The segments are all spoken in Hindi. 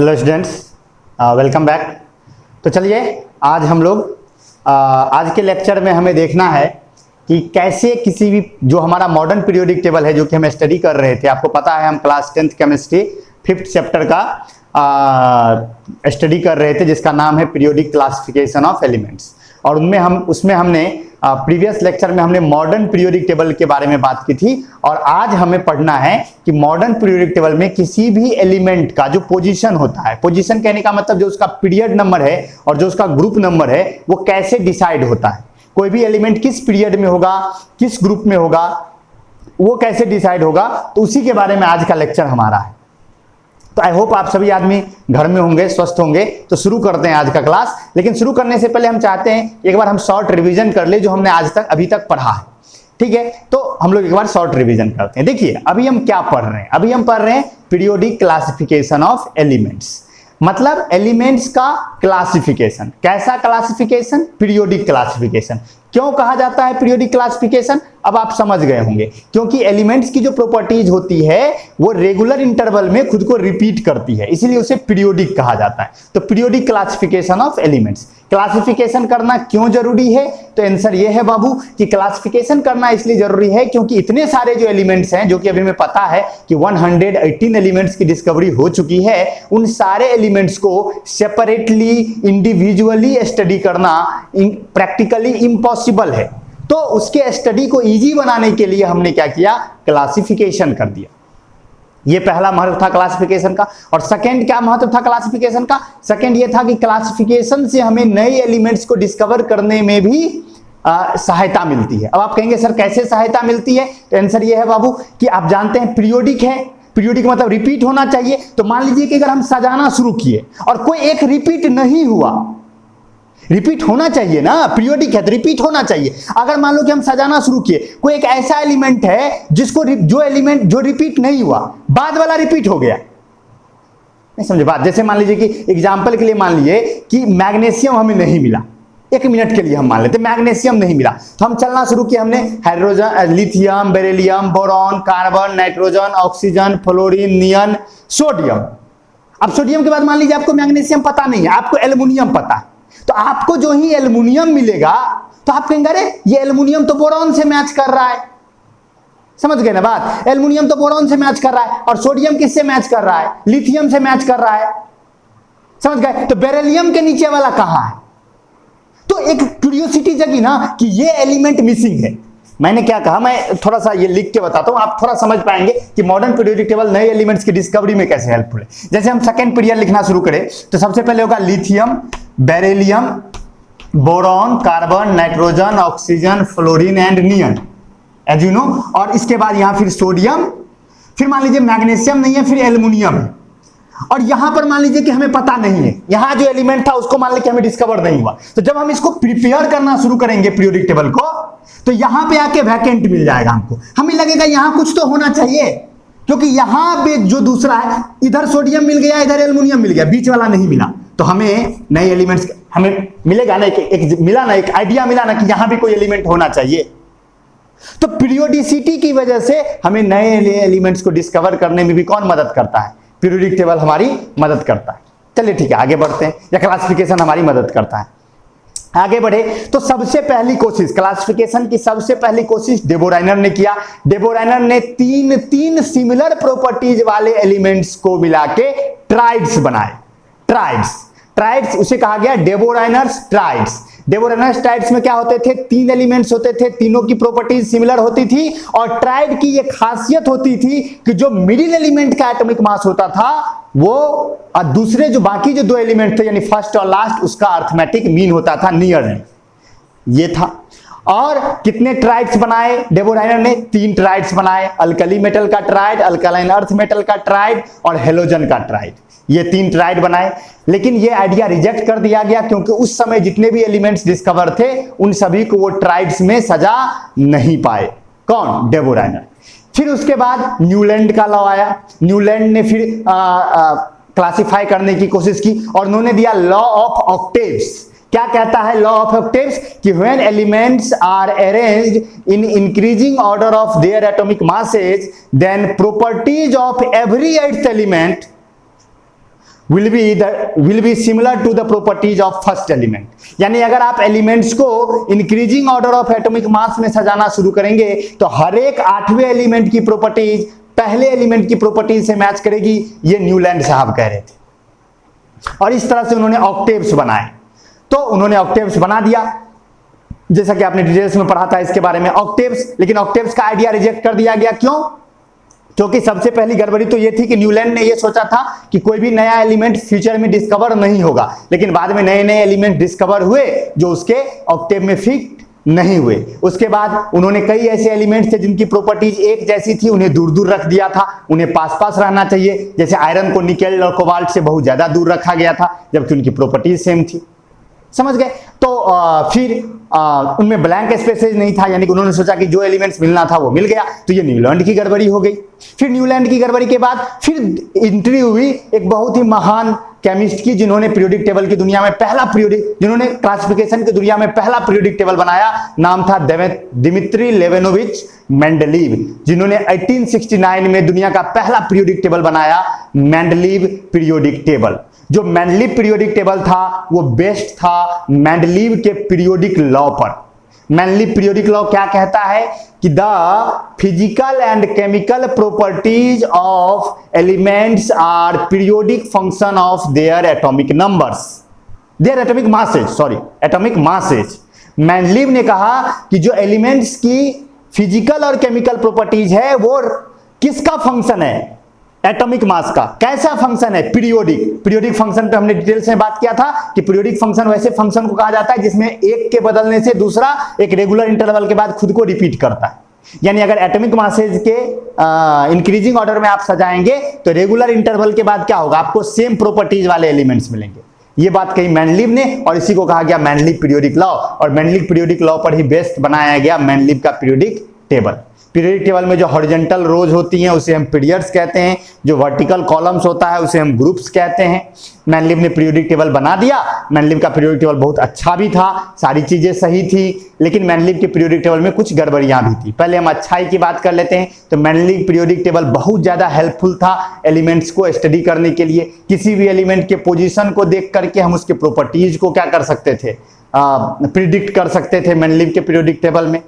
Hello students, welcome back. तो चलिए आज हम लोग आज के लेक्चर में हमें देखना है कि कैसे किसी भी जो हमारा मॉडर्न पीरियोडिक टेबल है जो कि हम स्टडी कर रहे थे। आपको पता है हम class 10th chemistry 5th chapter का स्टडी कर रहे थे जिसका नाम है पीरियोडिक क्लासिफिकेशन ऑफ एलिमेंट्स। और उसमें हमने प्रीवियस लेक्चर में हमने मॉडर्न पीरियोडिक टेबल के बारे में बात की थी। और आज हमें पढ़ना है कि मॉडर्न पीरियोडिक टेबल में किसी भी एलिमेंट का जो पोजीशन होता है, पोजीशन कहने का मतलब जो उसका पीरियड नंबर है और जो उसका ग्रुप नंबर है वो कैसे डिसाइड होता है। कोई भी एलिमेंट किस पीरियड में होगा, किस ग्रुप में होगा, वो कैसे डिसाइड होगा, तो उसी के बारे में आज का लेक्चर हमारा है। तो आई होप आप सभी आदमी घर में होंगे, स्वस्थ होंगे। तो शुरू करते हैं आज का क्लास। लेकिन शुरू करने से पहले हम चाहते हैं एक बार हम शॉर्ट रिवीजन कर ले जो हमने आज तक अभी तक पढ़ा है। ठीक है, तो हम लोग एक बार शॉर्ट रिवीजन करते हैं। देखिए अभी हम क्या पढ़ रहे हैं, अभी हम पढ़ रहे हैं पीरियोडिक क्लासिफिकेशन ऑफ एलिमेंट्स, मतलब एलिमेंट्स का क्लासिफिकेशन। कैसा क्लासिफिकेशन? Periodic classification. क्यों कहा जाता है पीरियोडिक क्लासिफिकेशन? अब आप समझ गए होंगे, क्योंकि एलिमेंट्स की जो प्रॉपर्टीज होती है वो रेगुलर इंटरवल में खुद को रिपीट करती है, इसीलिए उसे पीरियोडिक कहा जाता है। तो periodic classification of elements. Classification करना क्यों जरूरी है? तो आंसर ये है बाबू कि क्लासिफिकेशन करना इसलिए जरूरी है क्योंकि इतने सारे जो एलिमेंट्स हैं, जो कि अभी हमें पता है कि 118 एलिमेंट्स की डिस्कवरी हो चुकी है, उन सारे एलिमेंट्स को सेपरेटली इंडिविजुअली स्टडी करना प्रैक्टिकली इम्पॉसिबल है। तो उसके स्टडी को इजी बनाने के लिए हमने क्या किया? क्लासिफिकेशन कर दिया। ये पहला महत्व था क्लासिफिकेशन का। और सेकंड क्या महत्व था क्लासिफिकेशन का? सेकंड ये था कि क्लासिफिकेशन से हमें नए एलिमेंट्स को डिस्कवर करने में भी सहायता मिलती है। अब आप कहेंगे सर कैसे सहायता मिलती है? तो आंसर ये है बाबू कि आप जानते हैं पीरियोडिक है, पीरियोडिक मतलब रिपीट होना चाहिए। तो मान लीजिए कि अगर हम सजाना शुरू किए और कोई एक रिपीट नहीं हुआ, रिपीट होना चाहिए ना, पीरियोडिक है तो रिपीट होना चाहिए। अगर मान लो कि हम सजाना शुरू किए, कोई एक ऐसा एलिमेंट है जिसको जो एलिमेंट जो रिपीट नहीं हुआ, बाद वाला रिपीट हो गया, नहीं समझे बात? जैसे मान लीजिए कि एग्जांपल के लिए मान लीजिए कि मैग्नीशियम हमें नहीं मिला, एक मिनट के लिए हम मान लेते मैग्नीशियम नहीं मिला, तो हम चलना शुरू किया, हमने hydrogen, lithium, beryllium, boron, carbon, nitrogen, oxygen, fluorine, neon, sodium. अब सोडियम के बाद मान लीजिए आपको मैग्नीशियम पता नहीं है, आपको एल्युमिनियम पता है। तो आपको जो ही एल्युमिनियम मिलेगा तो आप कहेंगे अरे ये एल्युमिनियम तो बोरॉन से मैच कर रहा है। समझ गए ना बात? एल्युमिनियम तो बोरॉन से मैच कर रहा है और सोडियम किससे मैच कर रहा है? लिथियम से मैच कर रहा है। समझ गए? तो बेरिलियम के नीचे वाला कहां है? तो एक क्यूरियोसिटी जगी ना कि ये एलिमेंट मिसिंग है। मैंने क्या कहा, मैं थोड़ा सा ये लिख के बताता हूं, आप थोड़ा समझ पाएंगे कि मॉडर्न पीरियोडिक टेबल नए एलिमेंट्स की डिस्कवरी में कैसे हेल्पफुल है। जैसे हम सेकंड पीरियड लिखना शुरू करें तो सबसे पहले होगा lithium, beryllium, boron, carbon, nitrogen, oxygen, fluorine and neon, as you know. और इसके बाद यहां फिर सोडियम, फिर मान लीजिए मैग्नीशियम नहीं है, फिर एल्युमिनियम है। और यहां पर मान लीजिए कि हमें पता नहीं है, यहां जो एलिमेंट था उसको मान लीजिए कि हमें डिस्कवर नहीं हुआ। तो जब हम इसको प्रिपेयर करना शुरू करेंगे पीरियोडिक टेबल को, तो यहां पे आके वैकेंट मिल जाएगा हमको, हमें लगेगा यहां कुछ तो होना चाहिए, क्योंकि यहां पे जो दूसरा है, इधर सोडियम मिल गया, इधर एल्युमिनियम मिल गया, बीच वाला नहीं मिला। तो हमें नए एलिमेंट्स हमें मिलेगा ना, एक आइडिया मिला ना कि यहां भी कोई एलिमेंट होना चाहिए। तो पीरियोडिसिटी की वजह से हमें नए एलिमेंट्स को डिस्कवर करने में भी कौन मदद करता है? पीरियोडिक टेबल हमारी मदद करता है। चलिए ठीक है, आगे बढ़ते हैं, या क्लासिफिकेशन हमारी मदद करता है। आगे बढ़े तो सबसे पहली कोशिश, क्लासिफिकेशन की सबसे पहली कोशिश डेबोराइनर ने किया। डेबोराइनर ने तीन सिमिलर प्रॉपर्टीज वाले एलिमेंट्स को मिला के ट्राइड्स बनाए। ट्राइड्स उसे कहा गया डेबोराइनर्स ट्राइड्स। डेबोराइनर्स ट्राइड्स में क्या होते थे? 3 एलिमेंट्स होते थे, तीनों की प्रॉपर्टीज सिमिलर होती थी। और ट्राइड की ये खासियत होती थी कि जो मिडिल एलिमेंट का एटॉमिक मास होता था वो और दूसरे जो बाकी जो 2 एलिमेंट थे यानी फर्स्ट और लास्ट, उसका अर्थमेटिक मीन होता था नियरली, ये था। और कितने ट्राइड्स बनाए डेबोराइनर ने? 3 ट्राइड्स बनाए, अल्कली मेटल का ट्राइड, अल्कलाइन अर्थ मेटल का ट्राइड और हेलोजन का ट्राइड। ये 3 ट्राइड बनाए। लेकिन ये आइडिया रिजेक्ट कर दिया गया क्योंकि उस समय जितने भी एलिमेंट्स डिस्कवर थे उन सभी को वो ट्राइड्स में सजा नहीं पाए। कौन? डेबोराइनर। फिर उसके बाद न्यूलैंड का लॉ आया। न्यूलैंड ने फिर क्लासिफाई करने की कोशिश की और उन्होंने दिया लॉ ऑफ ऑक्टेव्स। क्या कहता है लॉ ऑफ ऑक्टेव्स? कि when elements are arranged in increasing order of their atomic masses, then properties of every 8th element will be similar to the properties of first element। यानी अगर आप एलिमेंट्स को increasing order of atomic mass में सजाना शुरू करेंगे तो हर एक 8वें एलिमेंट की प्रॉपर्टीज पहले एलिमेंट की प्रॉपर्टीज से मैच करेगी, ये न्यूलैंड साहब कह रहे थे। और इस तरह से उन्होंने ऑक्टेव्स बनाए। तो उन्होंने ऑक्टेव्स बना दिया, जैसा कि आपने डिटेल्स में पढ़ा था इसके बारे में ऑक्टेव्स। लेकिन ऑक्टेव्स का आइडिया रिजेक्ट कर दिया गया, क्यों? क्योंकि सबसे पहली गड़बड़ी तो ये थी कि न्यूलैंड ने ये सोचा था कि कोई भी नया एलिमेंट फ्यूचर में डिस्कवर नहीं होगा, लेकिन बाद में नए नए एलिमेंट डिस्कवर हुए जो उसके ऑक्टेव में फिट नहीं हुए। उसके बाद उन्होंने कई ऐसे एलिमेंट्स थे जिनकी प्रॉपर्टीज एक जैसी थी, उन्हें दूर दूर रख दिया था, उन्हें पास पास रहना चाहिए। जैसे आयरन को निकेल और कोबाल्ट से बहुत ज्यादा दूर रखा गया था, जबकि उनकी प्रॉपर्टीज सेम थी। समझ गए? तो फिर उनमें ब्लैंक स्पेसेज नहीं था, यानी कि उन्होंने सोचा कि जो एलिमेंट्स मिलना था वो मिल गया। तो ये न्यूलैंड की गड़बड़ी हो गई। फिर न्यूलैंड की गड़बड़ी के बाद फिर एंट्री हुई एक बहुत ही महान केमिस्ट की, जिन्होंने पीरियोडिक टेबल की दुनिया में पहला जिन्होंने क्लासिफिकेशन की दुनिया में पहला पीरियोडिक टेबल बनाया। नाम था दिमित्री लेवेनोविच मेंडलीव, जिन्होंने 1869 में दुनिया का पहला पीरियोडिक टेबल बनाया, मेंडलीव पीरियोडिक टेबल। जो मेंडलीव पीरियोडिक टेबल था वो बेस्ड था मेंडलीव के पीरियोडिक लॉ पर। मेंडलीव पीरियोडिक लॉ क्या कहता है कि the physical and chemical properties of elements are periodic function of their atomic numbers, their atomic masses. Mendeleev ने कहा कि जो एलिमेंट्स की फिजिकल और केमिकल प्रॉपर्टीज है वो किसका फंक्शन है? एटॉमिक मास का। कैसा फंक्शन है? पीरियोडिक फंक्शन पे हमने डिटेल्स में बात किया था कि पीरियोडिक फंक्शन वैसे फंक्शन को कहा जाता है जिसमें एक के बदलने से दूसरा एक रेगुलर इंटरवल के बाद खुद को रिपीट करता है। यानी अगर एटॉमिक मासेज के इंक्रीजिंग ऑर्डर में आप सजाएंगे तो रेगुलर इंटरवल के बाद क्या होगा? आपको सेम प्रॉपर्टीज वाले एलिमेंट्स मिलेंगे। ये बात कही मेंडलीव ने और इसी को कहा गया मेंडलीव पीरियोडिक लॉ। और मेंडलीव पीरियोडिक लॉ पर ही बेस्ड बनाया गया मेंडलीव का पीरियोडिक टेबल। पीरियोडिक टेबल में जो हॉरिजॉन्टल रोज होती हैं उसे हम पीरियड्स कहते हैं, जो वर्टिकल कॉलम्स होता है उसे हम ग्रुप्स कहते हैं। मेंडलीव ने पीरियोडिक टेबल बना दिया। मेंडलीव का पीरियोडिक टेबल बहुत अच्छा भी था, सारी चीजें सही थी, लेकिन मेंडलीव के पीरियोडिक टेबल में कुछ गड़बड़ियां भी थी। पहले हम अच्छाई की बात कर लेते हैं। तो मेंडलीव पीरियोडिक टेबल बहुत ज्यादा हेल्पफुल था एलिमेंट्स को स्टडी करने के लिए। किसी भी एलिमेंट के पोजिशन को देख करके हम उसके प्रॉपर्टीज को क्या कर सकते थे? प्रिडिक्ट कर सकते थे मेंडलीव के पीरियोडिक टेबल में।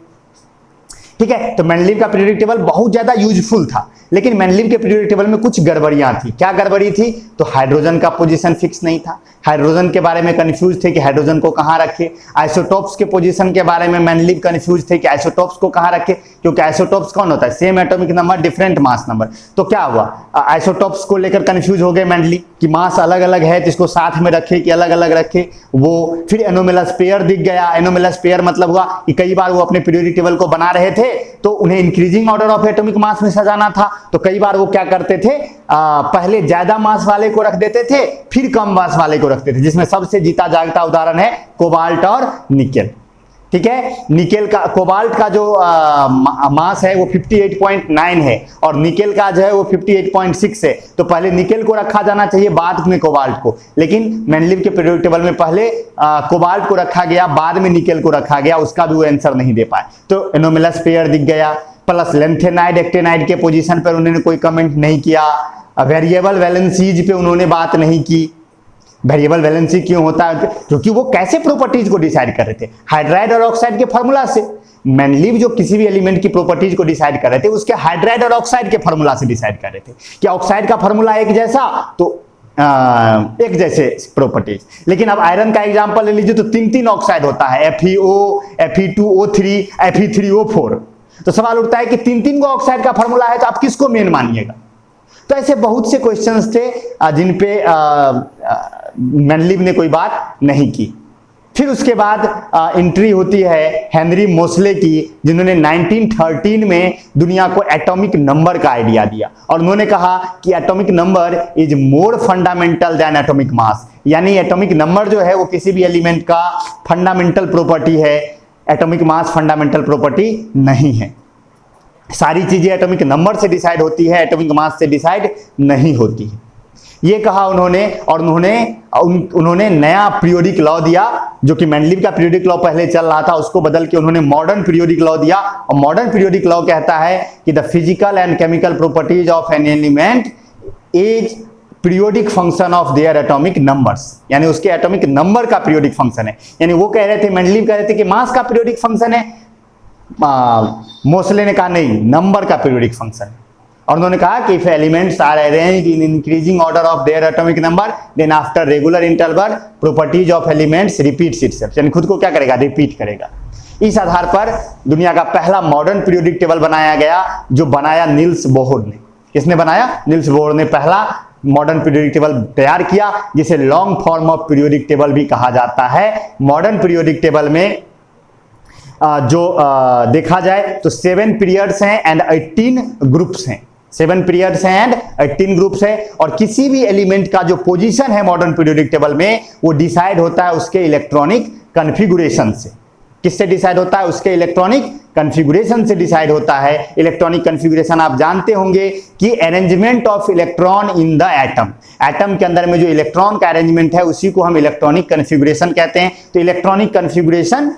ठीक है, तो मेंडलीव का पीरियोडिक टेबल बहुत ज्यादा यूजफुल था, लेकिन मेंडलीव के पीरियोडिक टेबल में कुछ गड़बड़ियां थी। क्या गड़बड़ी थी? तो हाइड्रोजन का पोजीशन फिक्स नहीं था। हाइड्रोजन के बारे में कंफ्यूज थे कि हाइड्रोजन को कहां रखे। आइसोटोप्स के पोजीशन के बारे में मेंडलीव कंफ्यूज थे कि आइसोटोप्स को कहां रखे, क्योंकि आइसोटोप्स कौन होता है? Same atomic number different mass number. तो क्या हुआ? आइसोटोप्स को लेकर कंफ्यूज हो गए मेंडलीव कि मास अलग अलग है, जिसको साथ में रखे कि अलग अलग रखे वो। फिर एनोमेलस पेयर दिख गया। एनोमेलस पेयर मतलब हुआ कि कई बार वो अपने पीरियोडिक टेबल को बना रहे थे तो उन्हें increasing order of atomic mass में सजाना था, तो कई बार वो क्या करते थे? पहले ज्यादा मास वाले को रख देते थे, फिर कम मास वाले को रखते थे, जिसमें सबसे जीता जागता उदाहरण है कोबाल्ट और निकेल। ठीक है, निकेल का कोबाल्ट का जो मास है वो 58.9 है और निकेल का जो है वो 58.6 है। तो पहले निकेल को रखा जाना चाहिए, बाद में कोबाल्ट को, लेकिन मेंडलीव के पीरियोडिक टेबल में पहले कोबाल्ट को रखा गया, बाद में निकेल को रखा गया। उसका भी वो आंसर नहीं दे पाए। तो एनोमेलस पेयर दिख गया। प्लस लेंथेनाइड एक्टेनाइड के पोजीशन पर उन्होंने कोई कमेंट नहीं किया। वेरिएबल वैलेंसीज पे उन्होंने बात नहीं की। वेरिएबल वैलेंसी क्यों होता है? क्योंकि वो कैसे प्रॉपर्टीज को डिसाइड कर रहे थे? हाइड्राइड और ऑक्साइड के फॉर्मूला से। मेंडलीव जो किसी भी एलिमेंट की प्रॉपर्टीज को डिसाइड कर रहे थे उसके हाइड्राइड और ऑक्साइड के फॉर्मूला से डिसाइड कर रहे थे कि ऑक्साइड का फॉर्मूला एक जैसा तो एक जैसे प्रॉपर्टीज। लेकिन अब आयरन का एग्जांपल ले लीजिए तो तीन ऑक्साइड होता है, Fe2O, Fe2O3, Fe3O4। तो सवाल उठता है कि तीन को ऑक्साइड का फॉर्मूला है तो आप किसको मेन मानिएगा? तो ऐसे बहुत से क्वेश्चंस थे जिन पे मेंडलीव ने कोई बात नहीं की। फिर उसके बाद एंट्री होती है हेनरी मोसले की, जिन्होंने 1913 में दुनिया को एटॉमिक नंबर का आइडिया दिया और उन्होंने कहा कि atomic number is more fundamental than atomic mass. यानी एटॉमिक नंबर जो है वो किसी भी एलिमेंट का फंडामेंटल प्रॉपर्टी है, एटॉमिक मास फंडामेंटल प्रॉपर्टी नहीं है। सारी चीजें एटॉमिक नंबर से डिसाइड होती है, एटॉमिक मास से डिसाइड नहीं होती है। ये कहा उन्होंने और उन्होंने नया पीरियोडिक लॉ दिया, जो कि मेंडलीव का पीरियोडिक लॉ पहले चल रहा था, उसको बदल के उन्होंने मॉडर्न पीरियोडिक लॉ दिया। और मॉडर्न पीरियोडिक लॉ कहता है कि the physical and chemical properties of an element is periodic function of their atomic numbers, यानी उसके एटॉमिक नंबर का पीरियोडिक फंक्शन है। यानी वो कह रहे थे, मेंडलीव कह रहे थे कि मास का पीरियोडिक फंक्शन है, मोसले ने कहा नहीं, नंबर का पीरियोडिक फंक्शन है। और उन्होंने कहा कि if elements are arranged in increasing order of their atomic number then after regular interval properties of elements repeats itself, यानी खुद को क्या करेगा, रिपीट करेगा। इस आधार पर दुनिया का पहला मॉडर्न पीरियोडिक टेबल बनाया गया, जो बनाया नील्स बोहर ने। किसने बनाया? नील्स बोहर ने पहला मॉडर्न पीरियोडिक टेबल तैयार किया, जिसे long form of periodic table भी कहा जाता है। मॉडर्न पीरियोडिक टेबल में जो देखा जाए तो 7 पीरियड्स हैं एंड 18 ग्रुप्स हैं। 7 पीरियड्स हैं एंड 18 ग्रुप्स हैं, और किसी भी एलिमेंट का जो पोजीशन है मॉडर्न पीरियोडिक टेबल में, वो डिसाइड होता है उसके इलेक्ट्रॉनिक कॉन्फ़िगरेशन से। किससे डिसाइड होता है? उसके इलेक्ट्रॉनिक कॉन्फ़िगरेशन से डिसाइड होता है। इलेक्ट्रॉनिक कॉन्फ़िगरेशन आप जानते होंगे कि arrangement of electron in the atom, atom के अंदर में जो इलेक्ट्रॉन का अरेंजमेंट है उसी को हम इलेक्ट्रॉनिक कॉन्फ़िगरेशन कहते हैं। तो इलेक्ट्रॉनिक कॉन्फ़िगरेशन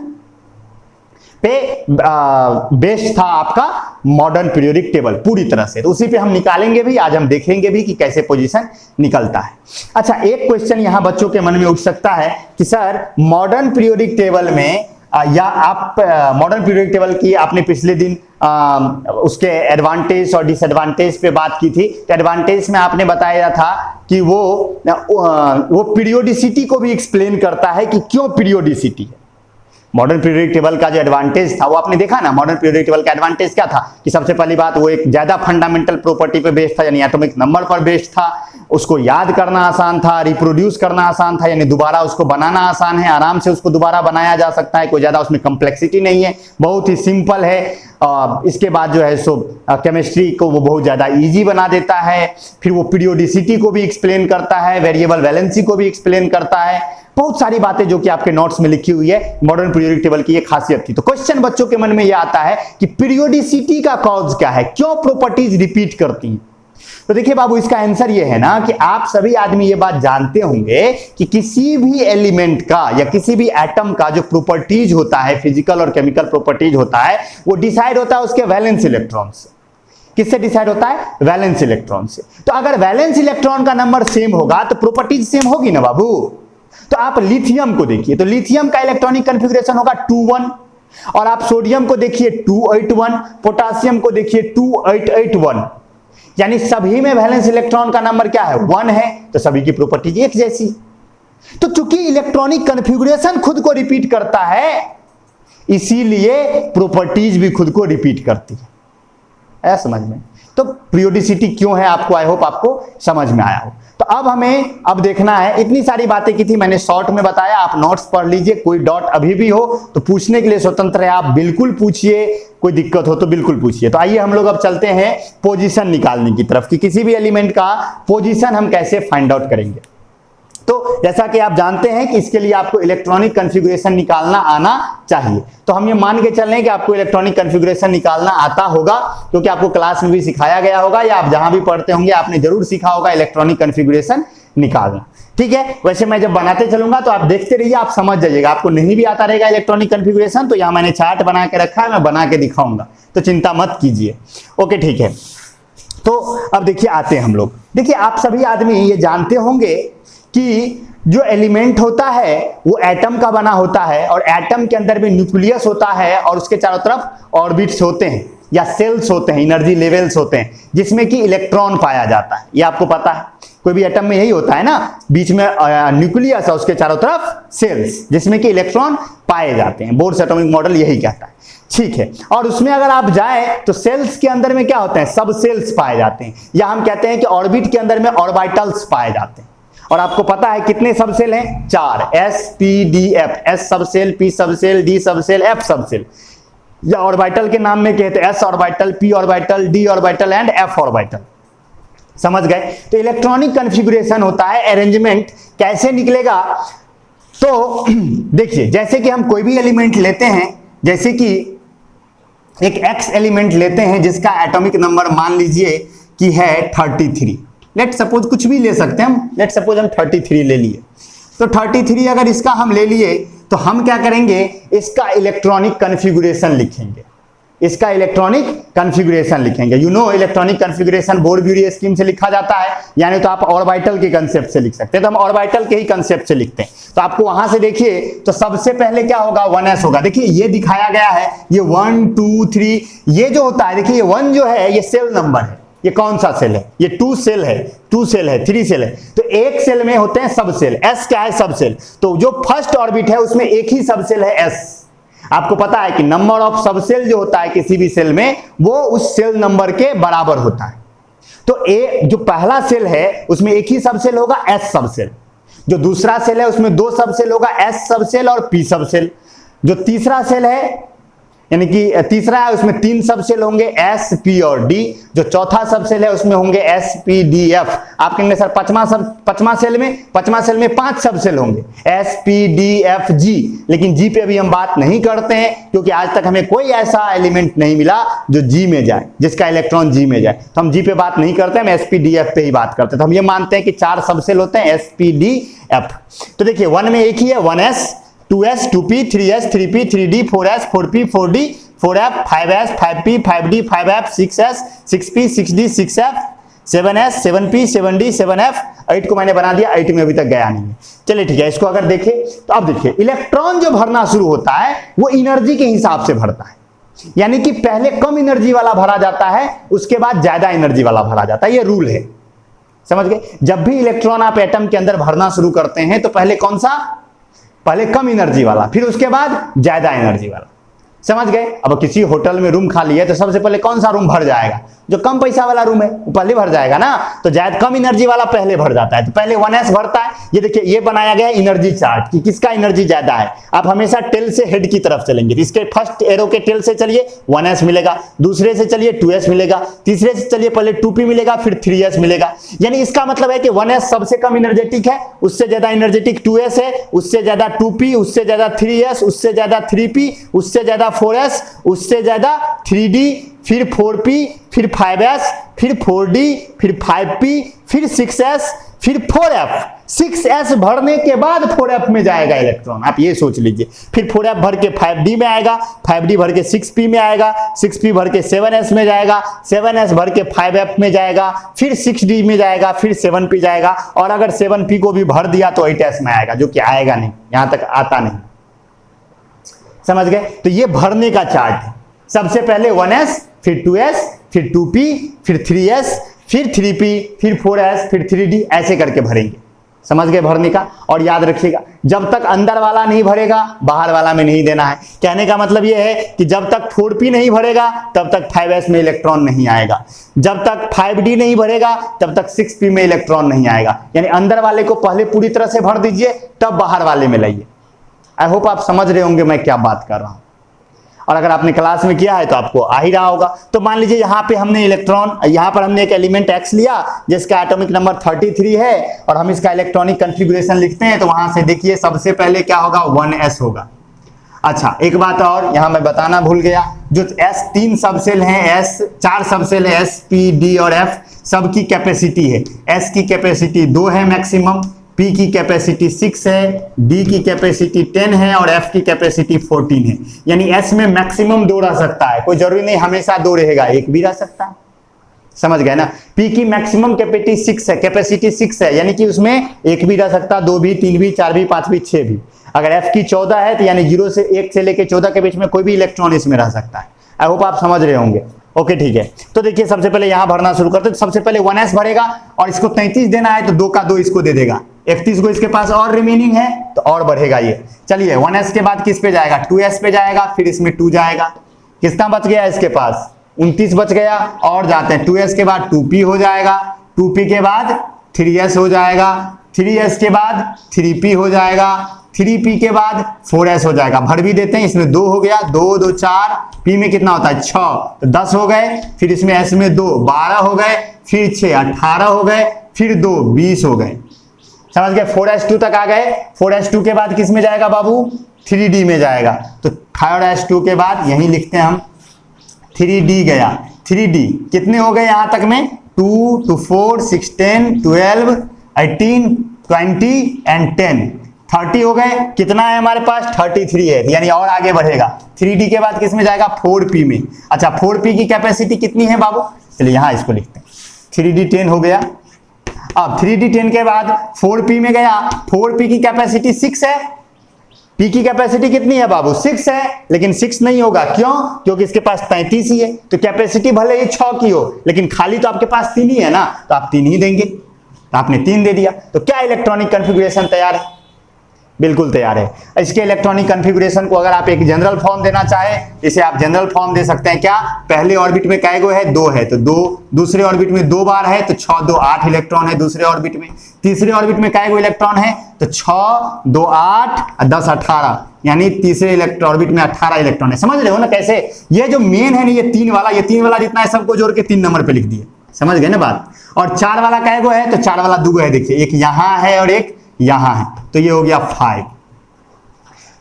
पे बेस्ड था आपका मॉडर्न पीरियोडिक टेबल पूरी तरह से, तो उसी पे हम निकालेंगे भी, आज हम देखेंगे भी कि कैसे पोजीशन निकलता है। अच्छा, एक क्वेश्चन यहां बच्चों के मन में उठ सकता है कि सर मॉडर्न पीरियोडिक टेबल में या आप मॉडर्न पीरियोडिक टेबल की आपने पिछले दिन उसके एडवांटेज और डिसएडवांटेज पे बात की थी। तो एडवांटेज में आपने बताया था कि वो पीरियोडिसिटी को भी एक्सप्लेन करता है कि क्यों पीरियोडिसिटी है। मॉडर्न पीरियोडिक टेबल का जो एडवांटेज था वो आपने देखा ना। मॉडर्न पीरियोडिक टेबल का एडवांटेज क्या था कि सबसे पहली बात, वो एक ज्यादा फंडामेंटल प्रॉपर्टी पे बेस्ड था, यानी एटॉमिक नंबर पर बेस्ड था। उसको याद करना आसान था, रिप्रोड्यूस करना आसान था, यानी दोबारा उसको बनाना आसान है, आराम से उसको दोबारा बनाया जा सकता है, कोई ज्यादा उसमें कॉम्प्लेक्सिटी नहीं है, बहुत ही सिंपल है। इसके बाद जो है सो केमिस्ट्री को वो बहुत ज्यादा इजी बना देता है। फिर वो पीरियोडिसिटी को भी एक्सप्लेन करता है, वेरिएबल वैलेंसी को भी एक्सप्लेन करता है, बहुत सारी बातें जो कि आपके नोट्स में लिखी हुई है। मॉडर्न पीरियोडिक टेबल की ये खासियत थी। तो क्वेश्चन बच्चों के मन में ये आता है कि पीरियोडिसिटी का कॉज क्या है, क्यों प्रॉपर्टीज रिपीट करती हैं? तो देखिए बाबू, इसका आंसर ये है ना कि आप सभी आदमी ये बात जानते होंगे कि किसी भी एलिमेंट का या किसी भी एटम का जो प्रॉपर्टीज होता है, फिजिकल और केमिकल प्रॉपर्टीज होता है, वो डिसाइड होता है उसके वैलेंस इलेक्ट्रॉन से। किससे डिसाइड होता है? वैलेंस इलेक्ट्रॉन से। तो अगर वैलेंस इलेक्ट्रॉन का नंबर सेम होगा तो प्रॉपर्टीज सेम होगी ना बाबू। तो आप लिथियम को देखिए, तो लिथियम का इलेक्ट्रॉनिक कॉन्फ़िगरेशन होगा 2-1, और आप सोडियम को देखिए 2-8-1, पोटासियम को देखिए 2-8-8-1, यानी सभी में वैलेंस इलेक्ट्रॉन का नंबर क्या है? 1 है, तो सभी की प्रॉपर्टीज एक जैसी। तो चूंकि इलेक्ट्रॉनिक कॉन्फ़िगरेशन खुद को रिपीट करता है, इसीलिए प्रॉपर्टीज भी खुद को रिपीट करती है। आया समझ में? तो पीरियोडिसिटी क्यों है, आपको आई होप आपको समझ में आया हो। तो अब हमें अब देखना है, इतनी सारी बातें की थी मैंने शॉर्ट में बताया, आप नोट्स पढ़ लीजिए। कोई डाउट अभी भी हो तो पूछने के लिए स्वतंत्र है, आप बिल्कुल पूछिए, कोई दिक्कत हो तो बिल्कुल पूछिए। तो आइए हम लोग अब चलते हैं पोजीशन निकालने की तरफ कि किसी भी एलिमेंट का पोजीशन हम कैसे फाइंड आउट करेंगे। तो जैसा कि आप जानते हैं कि इसके लिए आपको इलेक्ट्रॉनिक कॉन्फ़िगरेशन निकालना आना चाहिए। तो हम ये मान के चल रहे हैं कि आपको इलेक्ट्रॉनिक कॉन्फ़िगरेशन निकालना आता होगा, क्योंकि आपको क्लास में भी सिखाया गया होगा या आप जहां भी पढ़ते होंगे आपने जरूर सीखा होगा इलेक्ट्रॉनिक कॉन्फ़िगरेशन निकालना। ठीक है, वैसे मैं जब बनाते चलूंगा तो आप देखते रहिए, आप समझ जाइएगा। आपको नहीं भी आता रहेगा इलेक्ट्रॉनिक कॉन्फ़िगरेशन तो यहां मैंने चार्ट बना के रखा है, मैं बना के दिखाऊंगा, तो चिंता मत कीजिए। ओके ठीक है, तो अब देखिए आते हैं हम लोग। देखिए आप सभी आदमी ये जानते होंगे कि जो एलिमेंट होता है वो एटम का बना होता है, और एटम के अंदर में न्यूक्लियस होता है और उसके चारों तरफ ऑर्बिट्स होते हैं या सेल्स होते हैं, एनर्जी लेवल्स होते हैं, जिसमें कि इलेक्ट्रॉन पाया जाता है। ये आपको पता है, कोई भी एटम में यही होता है ना, बीच में न्यूक्लियस है, उसके चारों तरफ सेल्स, जिसमें कि इलेक्ट्रॉन पाए जाते हैं। बोर्ड्स एटॉमिक मॉडल यही कहता है। ठीक है, और उसमें अगर आप जाएं तो सेल्स के अंदर में क्या होते हैं? सब सेल्स पाए जाते हैं, या हम कहते हैं कि ऑर्बिट के अंदर में ऑर्बिटल्स पाए जाते हैं। और आपको पता है कितने सबसेल हैं? 4, S-P-D-F, S subshell, P subshell, D subshell, F subshell. या ऑर्बिटल के नाम में कहते हैं S orbital, P orbital, D orbital and F orbital. समझ गए? तो इलेक्ट्रॉनिक कॉन्फ़िगरेशन होता है, अरेंजमेंट कैसे निकलेगा? तो देखिए, जैसे कि हम कोई भी एलिमेंट लेते हैं, जैसे कि एक X एलिमेंट लेते हैं जिसका एटॉमिक नंबर मान लीजिए कि है 33। लेट सपोज कुछ भी ले सकते हैं हम, लेट सपोज हम 33 ले लिए। तो 33 अगर इसका हम ले लिए तो हम क्या करेंगे? इसका इलेक्ट्रॉनिक कॉन्फ़िगरेशन लिखेंगे। इसका इलेक्ट्रॉनिक कॉन्फ़िगरेशन लिखेंगे। You know electronic configuration bore-bury scheme से लिखा जाता है, यानी तो आप ऑर्बिटल के कंसेप्ट से लिख सकते हैं, तो हम ऑर्बिटल के ही कंसेप्ट से लिखते हैं। तो आपको वहां से देखिए, तो सबसे पहले क्या होगा, 1s होगा। देखिए ये दिखाया गया है, ये 1 2 3, ये जो होता है, देखिए ये 1 जो है ये सेल नंबर है। ये कौन सा सेल है, ये 2 सेल है, 2 सेल है, 3 सेल है। तो एक सेल में होते हैं सब सेल, s क्या है, सब सेल। तो जो फर्स्ट ऑर्बिट है उसमें एक ही सब सेल है s। आपको पता है कि नंबर ऑफ सब सेल जो होता है किसी भी सेल में, वो उस सेल नंबर के बराबर होता है। तो ए जो पहला सेल है उसमें एक ही सब सेल होगा, s सब सेल। जो दूसरा सेल है उसमें 2 सब सेल होगा, s सब सेल और p सब सेल। जो तीसरा सेल है, यानी कि तीसरा है, उसमें 3 सब सेल होंगे, s p और d। जो चौथा सब सेल है उसमें होंगे s p d f। आप कहेंगे सर पांचवा सेल में 5 सब सेल होंगे, s p d f g। लेकिन g पे अभी हम बात नहीं करते हैं, क्योंकि आज तक हमें कोई ऐसा एलिमेंट नहीं मिला जो g में जाए, जिसका इलेक्ट्रॉन g में जाए। तो हम g पे बात नहीं करते, हम s p d f पे ही बात करते हैं। तो हम ये मानते हैं कि 4 सब सेल होते हैं, s p d f। तो देखिए 1 में एक ही है, 1s 2s 2p 3s 3p 3d 4s 4p 4d 4f 5s 5p 5d 5f 6s 6p 6d 6f 7s 7p 7d 7f। 8 को मैंने बना दिया, 8 में अभी तक गया नहीं है। चलिए ठीक है, इसको अगर देखें तो अब देखिए इलेक्ट्रॉन जो भरना शुरू होता है वो एनर्जी के हिसाब से भरता है, यानी कि पहले कम एनर्जी वाला भरा जाता है, उसके बाद ज्यादा एनर्जी वाला भरा जाता है। ये रूल है, समझ गए। जब भी इलेक्ट्रॉन आप एटम के अंदर भरना शुरू करते हैं तो पहले कौन सा, पहले कम एनर्जी वाला, फिर उसके बाद ज्यादा एनर्जी वाला, समझ गए। अब किसी होटल में रूम खाली है तो सबसे पहले कौन सा रूम भर जाएगा, जो कम पैसा वाला रूम है वो पहले भर जाएगा ना। तो ज्यादा कम एनर्जी वाला पहले भर जाता है, तो पहले 1s भरता है। ये देखिए ये बनाया गया है एनर्जी चार्ट कि किसका एनर्जी ज्यादा है। आप हमेशा टेल से हेड की तरफ चलेंगे, इसके फर्स्ट एरो के टेल से चलिए 1s मिलेगा, दूसरे से चलिए 2s मिलेगा, तीसरे से चलिए पहले 2p मिलेगा, फिर 3s मिलेगा। यानी इसका मतलब है कि 1s सबसे कम एनर्जेटिक है, उससे ज्यादा एनर्जेटिक 2s है, उससे ज्यादा 2p, उससे ज्यादा 3s, उससे ज्यादा 3p, उससे ज्यादा 4s, उससे ज्यादा 3d, फिर 4p, फिर 5s, फिर 4d, फिर 5p, फिर 6s, फिर 4f। 6s भरने के बाद 4f में जाएगा इलेक्ट्रॉन, आप ये सोच लीजिए। फिर 4f भर के 5d में आएगा, 5d भर के 6p में आएगा, 6p भर के 7s में जाएगा, 7s भर के 5f में जाएगा, फिर 6d में जाएगा, फिर 7p जाएगा। और अगर 7p को भी भर दिया तो 8s में आएगा, जो कि आएगा नहीं, यहां तक आता नहीं, समझ गए। तो ये भरने का चार्ट है। सबसे पहले 1s, फिर 2s, फिर 2p, फिर 3s, फिर 3p, फिर 4s, फिर 3d, ऐसे करके भरेंगे, समझ गए भरने का। और याद रखिएगा, जब तक अंदर वाला नहीं भरेगा बाहर वाला में नहीं देना है। कहने का मतलब यह है कि जब तक 4p नहीं भरेगा तब तक 5s में इलेक्ट्रॉन नहीं आएगा, जब तक 5d नहीं भरेगा तब तक 6p में इलेक्ट्रॉन नहीं आएगा। यानी अंदर वाले को पहले पूरी तरह से भर दीजिए, तब बाहर वाले में लाइए। आई होप आप समझ रहे होंगे मैं क्या बात कर रहा हूं, और अगर आपने क्लास में किया है तो आपको आ ही रहा होगा। तो मान लीजिए यहाँ पे हमने इलेक्ट्रॉन, यहाँ पर हमने एक एलिमेंट x लिया जिसका एटॉमिक नंबर 33 है, और हम इसका इलेक्ट्रॉनिक कॉन्फ़िगरेशन लिखते हैं। तो वहां से देखिए सबसे पहले क्या होगा, 1s होगा। अच्छा एक बात और यहाँ मैं बताना भूल गया, जो s 3 सबसेल हैं, s 4 सबसेल है, s p d और f, सबकी कैपेसिटी है। s की कैपेसिटी 2 है मैक्सिमम, P की कैपेसिटी 6 है, D की कैपेसिटी 10 है और F की कैपेसिटी 14 है। यानी S में मैक्सिमम 2 रह सकता है, कोई जरूरी नहीं हमेशा 2 रहेगा, 1 भी रह सकता है, समझ गए ना। P की मैक्सिमम कैपेसिटी 6 है, यानी कि उसमें 1 भी रह सकता है, 2 भी, 3 भी, 4 भी, 5 भी, 6 भी। अगर F की 14 है तो यानी 1 से लेकर 14 के बीच में कोई भी इलेक्ट्रॉन इसमें रह सकता है। आई होप आप समझ रहे होंगे। ओके ठीक है, तो देखिए सबसे पहले यहां भरना शुरू करते हैं। सबसे पहले 1s भरेगा, और इसको 33 देना है तो 2 का 2 इसको दे देगा, 31 को इसके पास और रिमेनिंग है तो और बढ़ेगा ये। चलिए 1s के बाद किस पे जाएगा, 2s पे जाएगा, फिर इसमें 2 जाएगा। कितना बच गया इसके पास, 29 बच गया। और जाते हैं 2s के बाद 2p हो जाएगा, 2p के बाद 3s हो जाएगा, 3s के बाद 3p हो जाएगा, 3p के बाद 4s हो जाएगा। भर भी देते हैं, इसमें 2 हो गया, 2 2 4, p में कितना होता है 6, तो 10 हो गए। फिर इसमें s में 2 12 हो गए, फिर 6 18 हो गए, फिर 2 20 हो गए, समझ गए। 4s2 तक आ गए। 4s2 के बाद किस में जाएगा बाबू, 3d में जाएगा। तो 3s2 के बाद यही लिखते हैं हम 3d गया। 3d कितने हो गए यहां तक में, 2 2 4 6 10 12 18 20 एंड 10, 30 हो गए, कितना है हमारे पास 33 है, यानी और आगे बढ़ेगा। 3D के बाद किस में जाएगा 4P में। अच्छा 4P की कैपेसिटी कितनी है बाबू, चलिए यहां इसको लिखते हैं, 3D 10 हो गया। अब 3D 10 के बाद 4P में गया, 4P की कैपेसिटी 6 है, P की कैपेसिटी कितनी है बाबू 6 है, लेकिन 6 नहीं होगा, क्यों, क्योंकि इसके पास 33 ही है, तो कैपेसिटी भले ही 6 की हो, लेकिन खाली तो आपके पास 3 ही है ना, तो आप 3 ही देंगे, तो आपने 3 दे दिया। तो क्या इलेक्ट्रॉनिक कॉन्फ़िगरेशन तैयार है, बिल्कुल तैयार है। इसके इलेक्ट्रॉनिक कॉन्फ़िगरेशन को अगर आप एक जनरल फॉर्म देना चाहें, इसे आप जनरल फॉर्म दे सकते हैं। क्या, पहले ऑर्बिट में कै गो है 2 है, तो 2, दूसरे ऑर्बिट में 2 बार है, तो 6 2 8 इलेक्ट्रॉन है दूसरे ऑर्बिट में। तीसरे ऑर्बिट में कै गो इलेक्ट्रॉन है, तो 6 2 8 10 18, यानी तीसरे ऑर्बिट में 18 इलेक्ट्रॉन है। समझ रहे हो ना कैसे, ये जो मेन है ना, ये 3 वाला जितना है सबको जोड़ के 3 नंबर पे लिख दिए, समझ गए ना बात। और 4 वाला कै गो है, तो 4 वाला 2 है, देखिए एक यहां है और एक यहां है, तो ये हो गया 5।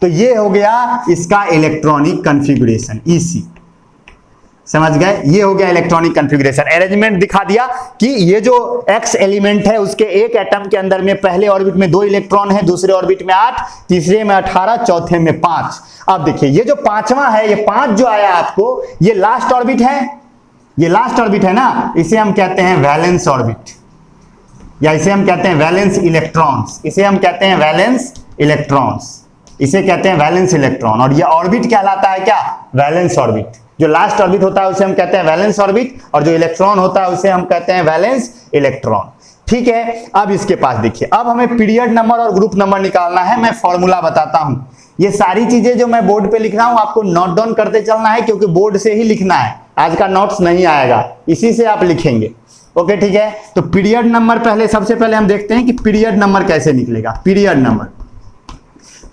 तो ये हो गया इसका इलेक्ट्रॉनिक कॉन्फ़िगरेशन EC, समझ गए, ये हो गया इलेक्ट्रॉनिक कॉन्फ़िगरेशन। अरेंजमेंट दिखा दिया कि ये जो X एलिमेंट है उसके एक एटम के अंदर में पहले ऑर्बिट में 2 इलेक्ट्रॉन है, दूसरे ऑर्बिट में 8, तीसरे में 18, चौथे में 5। अब देखिए ये जो पांचवा है, ये 5 जो आया आपको, ये लास्ट ऑर्बिट है, ये लास्ट ऑर्बिट है ना, इसे हम कहते हैं वैलेंस ऑर्बिट, या इसे हम कहते हैं वैलेंस इलेक्ट्रॉन्स, इसे हम कहते हैं वैलेंस इलेक्ट्रॉन्स, इसे कहते हैं वैलेंस इलेक्ट्रॉन। और ये ऑर्बिट कहलाता है क्या, वैलेंस ऑर्बिट। जो लास्ट ऑर्बिट होता है उसे हम कहते हैं वैलेंस ऑर्बिट, और जो इलेक्ट्रॉन होता है उसे हम कहते हैं वैलेंस इलेक्ट्रॉन। ठीक है, अब इसके पास देखिए, अब हमें पीरियड नंबर और ग्रुप नंबर निकालना है। मैं फॉर्मूला बताता हूं, ये सारी चीजें जो मैं बोर्ड पे लिख रहा हूं आपको नोट डाउन करते चलना है, क्योंकि बोर्ड से ही लिखना है, आज का नोट्स नहीं आएगा, इसी से आप लिखेंगे। ओके ठीक है, तो पीरियड नंबर पहले, सबसे पहले हम देखते हैं कि पीरियड नंबर कैसे निकलेगा। पीरियड नंबर,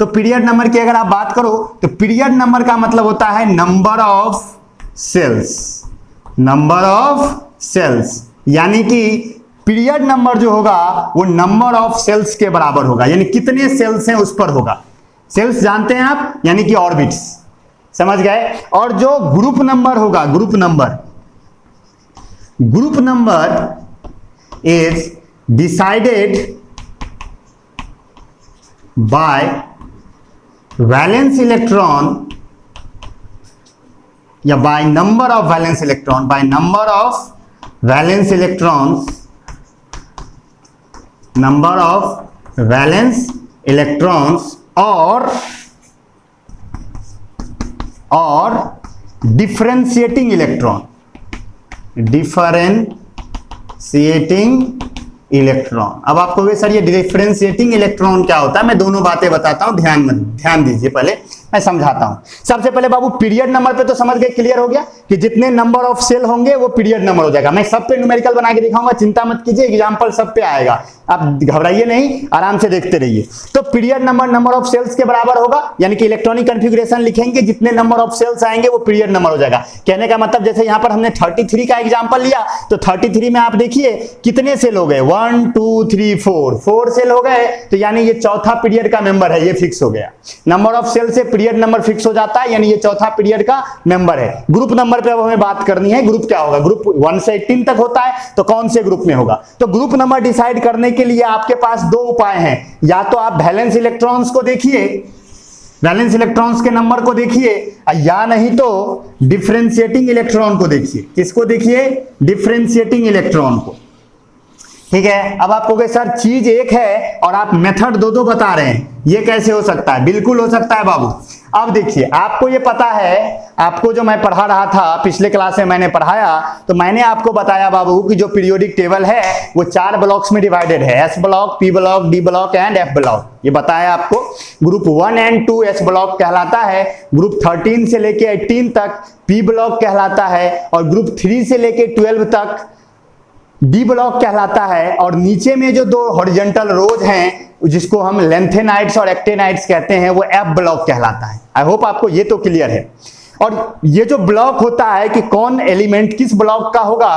तो पीरियड नंबर की अगर आप बात करो तो पीरियड नंबर का मतलब होता है number of shells, number of shells, यानी कि पीरियड नंबर जो होगा वो नंबर ऑफ सेल्स के बराबर होगा, यानी कितने सेल्स हैं उस पर होगा। सेल्स जानते हैं आप, यानी कि ऑर्बिट्स, समझ गए। और जो ग्रुप नंबर होगा, group number is decided by valence electron या by number of valence electron, by number of valence electrons, number of valence electrons और डिफरेंशिएटिंग इलेक्ट्रॉन, डिफरेंशिएटिंग इलेक्ट्रॉन। अब आप कहोगे सर ये डिफरेंशिएटिंग इलेक्ट्रॉन क्या होता है, मैं दोनों बातें बताता हूं, ध्यान दीजिए, पहले मैं समझाता हूं। सबसे पहले बाबू पीरियड नंबर पे तो समझ गए, क्लियर हो गया कि जितने नंबर ऑफ सेल होंगे वो पीरियड नंबर हो जाएगा। मैं सब पे न्यूमेरिकल बना के दिखाऊंगा, चिंता मत कीजिए, एग्जांपल सब पे आएगा, आप घबराइए नहीं, आराम से देखते रहिए। तो period number number of shells के बराबर होगा, यानी कि इलेक्ट्रॉनिक कॉन्फ़िगरेशन लिखेंगे, जितने नंबर ऑफ सेल्स आएंगे वो पीरियड नंबर हो जाएगा। कहने का मतलब जैसे यहां पर हमने 33 का एग्जांपल लिया, तो 33 में आप देखिए कितने सेल हो गए, 1 2 3 4 सेल हो गए, तो यानी ये चौथा पीरियड का मेंबर है, ये फिक्स हो गया। नंबर ऑफ सेल से पीरियड नंबर फिक्स हो जाता है, यानी ये चौथा पीरियड का मेंबर है। ग्रुप नंबर पे अब हमें बात करनी है, ग्रुप क्या होगा, ग्रुप 1 से 18 तक होता है, तो कौन से ग्रुप में होगा। तो ग्रुप नंबर डिसाइड करने के लिए आपके पास 2 उपाय हैं, या तो आप वैलेंस इलेक्ट्रॉन्स को देखिए, वैलेंस इलेक्ट्रॉन्स के नंबर को देखिए, या नहीं तो डिफरेंशिएटिंग इलेक्ट्रॉन को देखिए। किसको देखिए, डिफरेंशिएटिंग इलेक्ट्रॉन को। ठीक है, अब आप कहोगे सर चीज एक है और आप मेथड दो बता रहे हैं, ये कैसे हो सकता है। बिल्कुल हो सकता है बाबू। अब देखिए, आपको ये पता है, आपको जो मैं पढ़ा रहा था पिछले क्लास में मैंने पढ़ाया, तो मैंने आपको बताया बाबू कि जो पीरियोडिक टेबल है वो 4 ब्लॉक्स में डिवाइडेड है, S block, P block, D block and F block. ये बताया आपको। ग्रुप 1 एंड 2 एस ब्लॉक कहलाता है, ग्रुप 13 से लेके 18 तक पी ब्लॉक कहलाता है, और ग्रुप 3 से लेके 12 तक डी ब्लॉक कहलाता है। और नीचे में जो 2 हॉरिजॉन्टल रोज हैं जिसको हम लेंथेनाइड्स और एक्टेनाइड्स कहते हैं, वो एफ ब्लॉक कहलाता है। आई होप आपको ये तो क्लियर है। और ये जो ब्लॉक होता है कि कौन एलिमेंट किस ब्लॉक का होगा,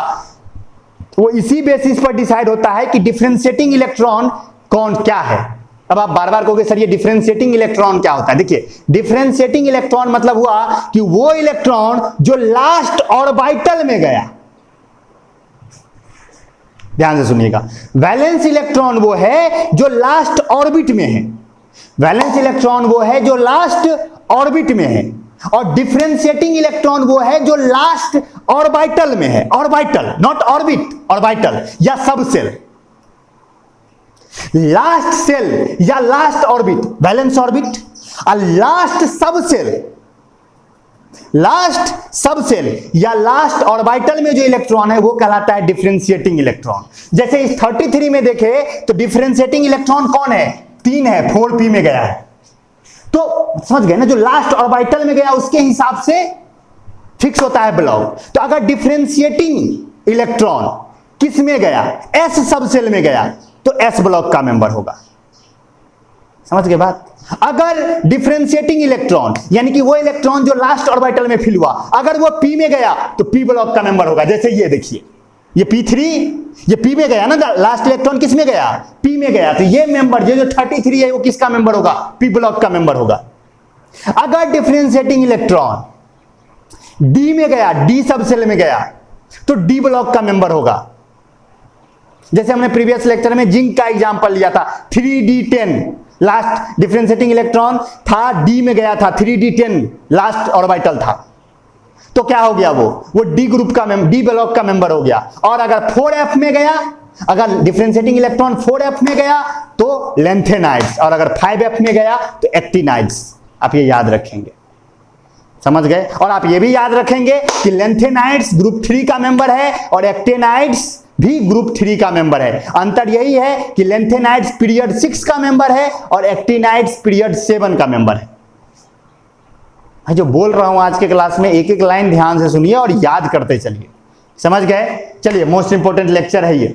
वो इसी बेसिस पर डिसाइड होता है कि डिफरेंशिएटिंग इलेक्ट्रॉन कौन क्या है। अब आप बार बार कहोगे सर ये डिफरेंशिएटिंग इलेक्ट्रॉन क्या होता है। देखिए, डिफरेंशिएटिंग इलेक्ट्रॉन मतलब हुआ कि वो इलेक्ट्रॉन जो लास्ट ऑर्बिटल में गया। ध्यान से सुनिएगा, वैलेंस इलेक्ट्रॉन वो है जो लास्ट ऑर्बिट में है। वैलेंस इलेक्ट्रॉन वो है जो लास्ट ऑर्बिट में है, और डिफरेंशिएटिंग इलेक्ट्रॉन वो है जो लास्ट ऑर्बिटल में है। ऑर्बिटल, नॉट ऑर्बिट, ऑर्बिटल या सब सेल। लास्ट सेल या लास्ट ऑर्बिट वैलेंस ऑर्बिट, और लास्ट सब सेल, लास्ट सब सेल या लास्ट ऑर्बिटल में जो इलेक्ट्रॉन है वो कहलाता है डिफरेंशिएटिंग इलेक्ट्रॉन। जैसे इस 33 में देखे तो डिफरेंशिएटिंग इलेक्ट्रॉन कौन है? 3 है, 4p में गया है। तो समझ गए ना, जो लास्ट ऑर्बिटल में गया उसके हिसाब से फिक्स होता है ब्लॉक। तो अगर डिफरेंशिएटिंग इलेक्ट्रॉन किस में गया? s सब सेल में गया तो s ब्लॉक का मेंबर होगा। समझ गए बात? अगर डिफरेंशिएटिंग इलेक्ट्रॉन यानी कि वो इलेक्ट्रॉन जो लास्ट ऑर्बिटल में फिल हुआ, अगर वो p में गया तो p ब्लॉक का मेंबर होगा। जैसे ये देखिए, ये p3, ये p में गया ना, लास्ट इलेक्ट्रॉन किस में गया? p में गया, तो ये मेंबर जो 33 है वो किसका मेंबर होगा? p ब्लॉक का मेंबर होगा। अगर डिफरेंशिएटिंग इलेक्ट्रॉन d में गया, d सब सेल में गया, तो d ब्लॉक का मेंबर होगा। जैसे हमने प्रीवियस लेक्चर में जिंक का एग्जांपल लिया था, 3d10 लास्ट डिफरेंशिएटिंग इलेक्ट्रॉन था, d में गया था, 3d10 लास्ट ऑर्बिटल था, तो क्या हो गया? वो d ग्रुप का d ब्लॉक का मेंबर हो गया। और अगर 4f में गया, अगर डिफरेंशिएटिंग इलेक्ट्रॉन 4f में गया तो लैंथेनाइड्स, और अगर 5f में गया तो एक्टिनाइड्स। आप ये याद रखेंगे, समझ गए? और आप ये भी याद रखेंगे कि लैंथेनाइड्स ग्रुप 3 का मेंबर है और एक्टिनाइड्स भी ग्रुप 3 का मेंबर है। अंतर यही है कि लैंथेनाइड्स पीरियड 6 का मेंबर है और एक्टिनाइड्स पीरियड 7 का मेंबर है। मैं जो बोल रहा हूं आज के क्लास में एक एक लाइन ध्यान से सुनिए और याद करते चलिए। समझ गए? चलिए, मोस्ट इंपोर्टेंट लेक्चर है ये।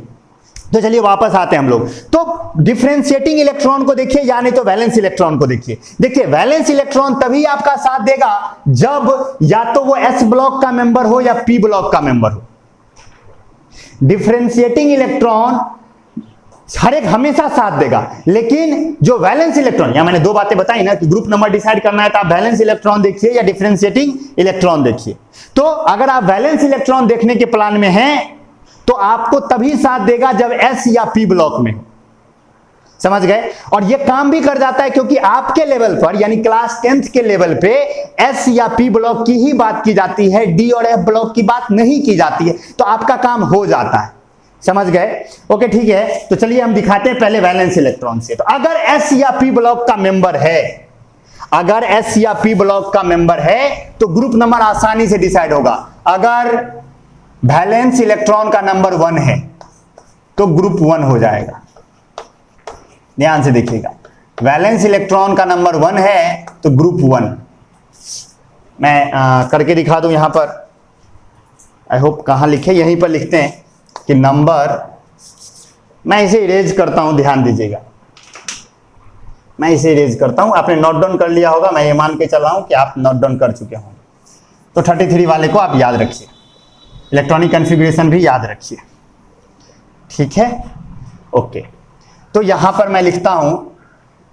तो चलिए वापस आते हैं हम लोग। तो डिफरेंशिएटिंग इलेक्ट्रॉन को देखिए, यानी तो वैलेंस इलेक्ट्रॉन को देखिए। देखिए, वैलेंस इलेक्ट्रॉन तभी आपका साथ देगा जब या तो वो s ब्लॉक का मेंबर हो या p ब्लॉक का मेंबर हो। डिफरेंशिएटिंग इलेक्ट्रॉन हर एक हमेशा साथ देगा, लेकिन जो वैलेंस इलेक्ट्रॉन, या मैंने 2 बातें बताई ना कि ग्रुप नंबर डिसाइड करना है तो आप वैलेंस इलेक्ट्रॉन देखिए या डिफरेंशिएटिंग इलेक्ट्रॉन देखिए। तो अगर आप वैलेंस इलेक्ट्रॉन देखने के प्लान में हैं तो आपको तभी साथ देगा जब s या p ब्लॉक में हो। समझ गए? और ये काम भी कर जाता है क्योंकि आपके लेवल पर यानी क्लास 10th के लेवल पे s या p ब्लॉक की ही बात की जाती है, d और f ब्लॉक की बात नहीं की जाती है, तो आपका काम हो जाता है। समझ गए? ओके, ठीक है। तो चलिए हम दिखाते हैं पहले वैलेंस इलेक्ट्रॉन से। तो अगर s या p ब्लॉक का मेंबर है, अगर s या p ब्लॉक का मेंबर है तो ग्रुप नंबर आसानी से डिसाइड होगा। अगर वैलेंस इलेक्ट्रॉन का नंबर 1 है तो ग्रुप 1 हो जाएगा। ध्यान से देखिएगा, वैलेंस इलेक्ट्रॉन का नंबर 1 है तो ग्रुप 1। मैं करके दिखा दूं यहां पर। आई होप कहां लिखे, यहीं पर लिखते हैं कि नंबर, मैं इसे इरेज करता हूं, ध्यान दीजिएगा, मैं इसे इरेज करता हूं। आपने नोट डाउन कर लिया होगा, मैं ये मान के चल रहा हूं कि आप नोट डाउन कर चुके होंगे। तो 33 वाले को आप याद रखिए, इलेक्ट्रॉनिक कॉन्फ़िगरेशन भी याद रखिए, ठीक है? ओके, तो यहां पर मैं लिखता हूं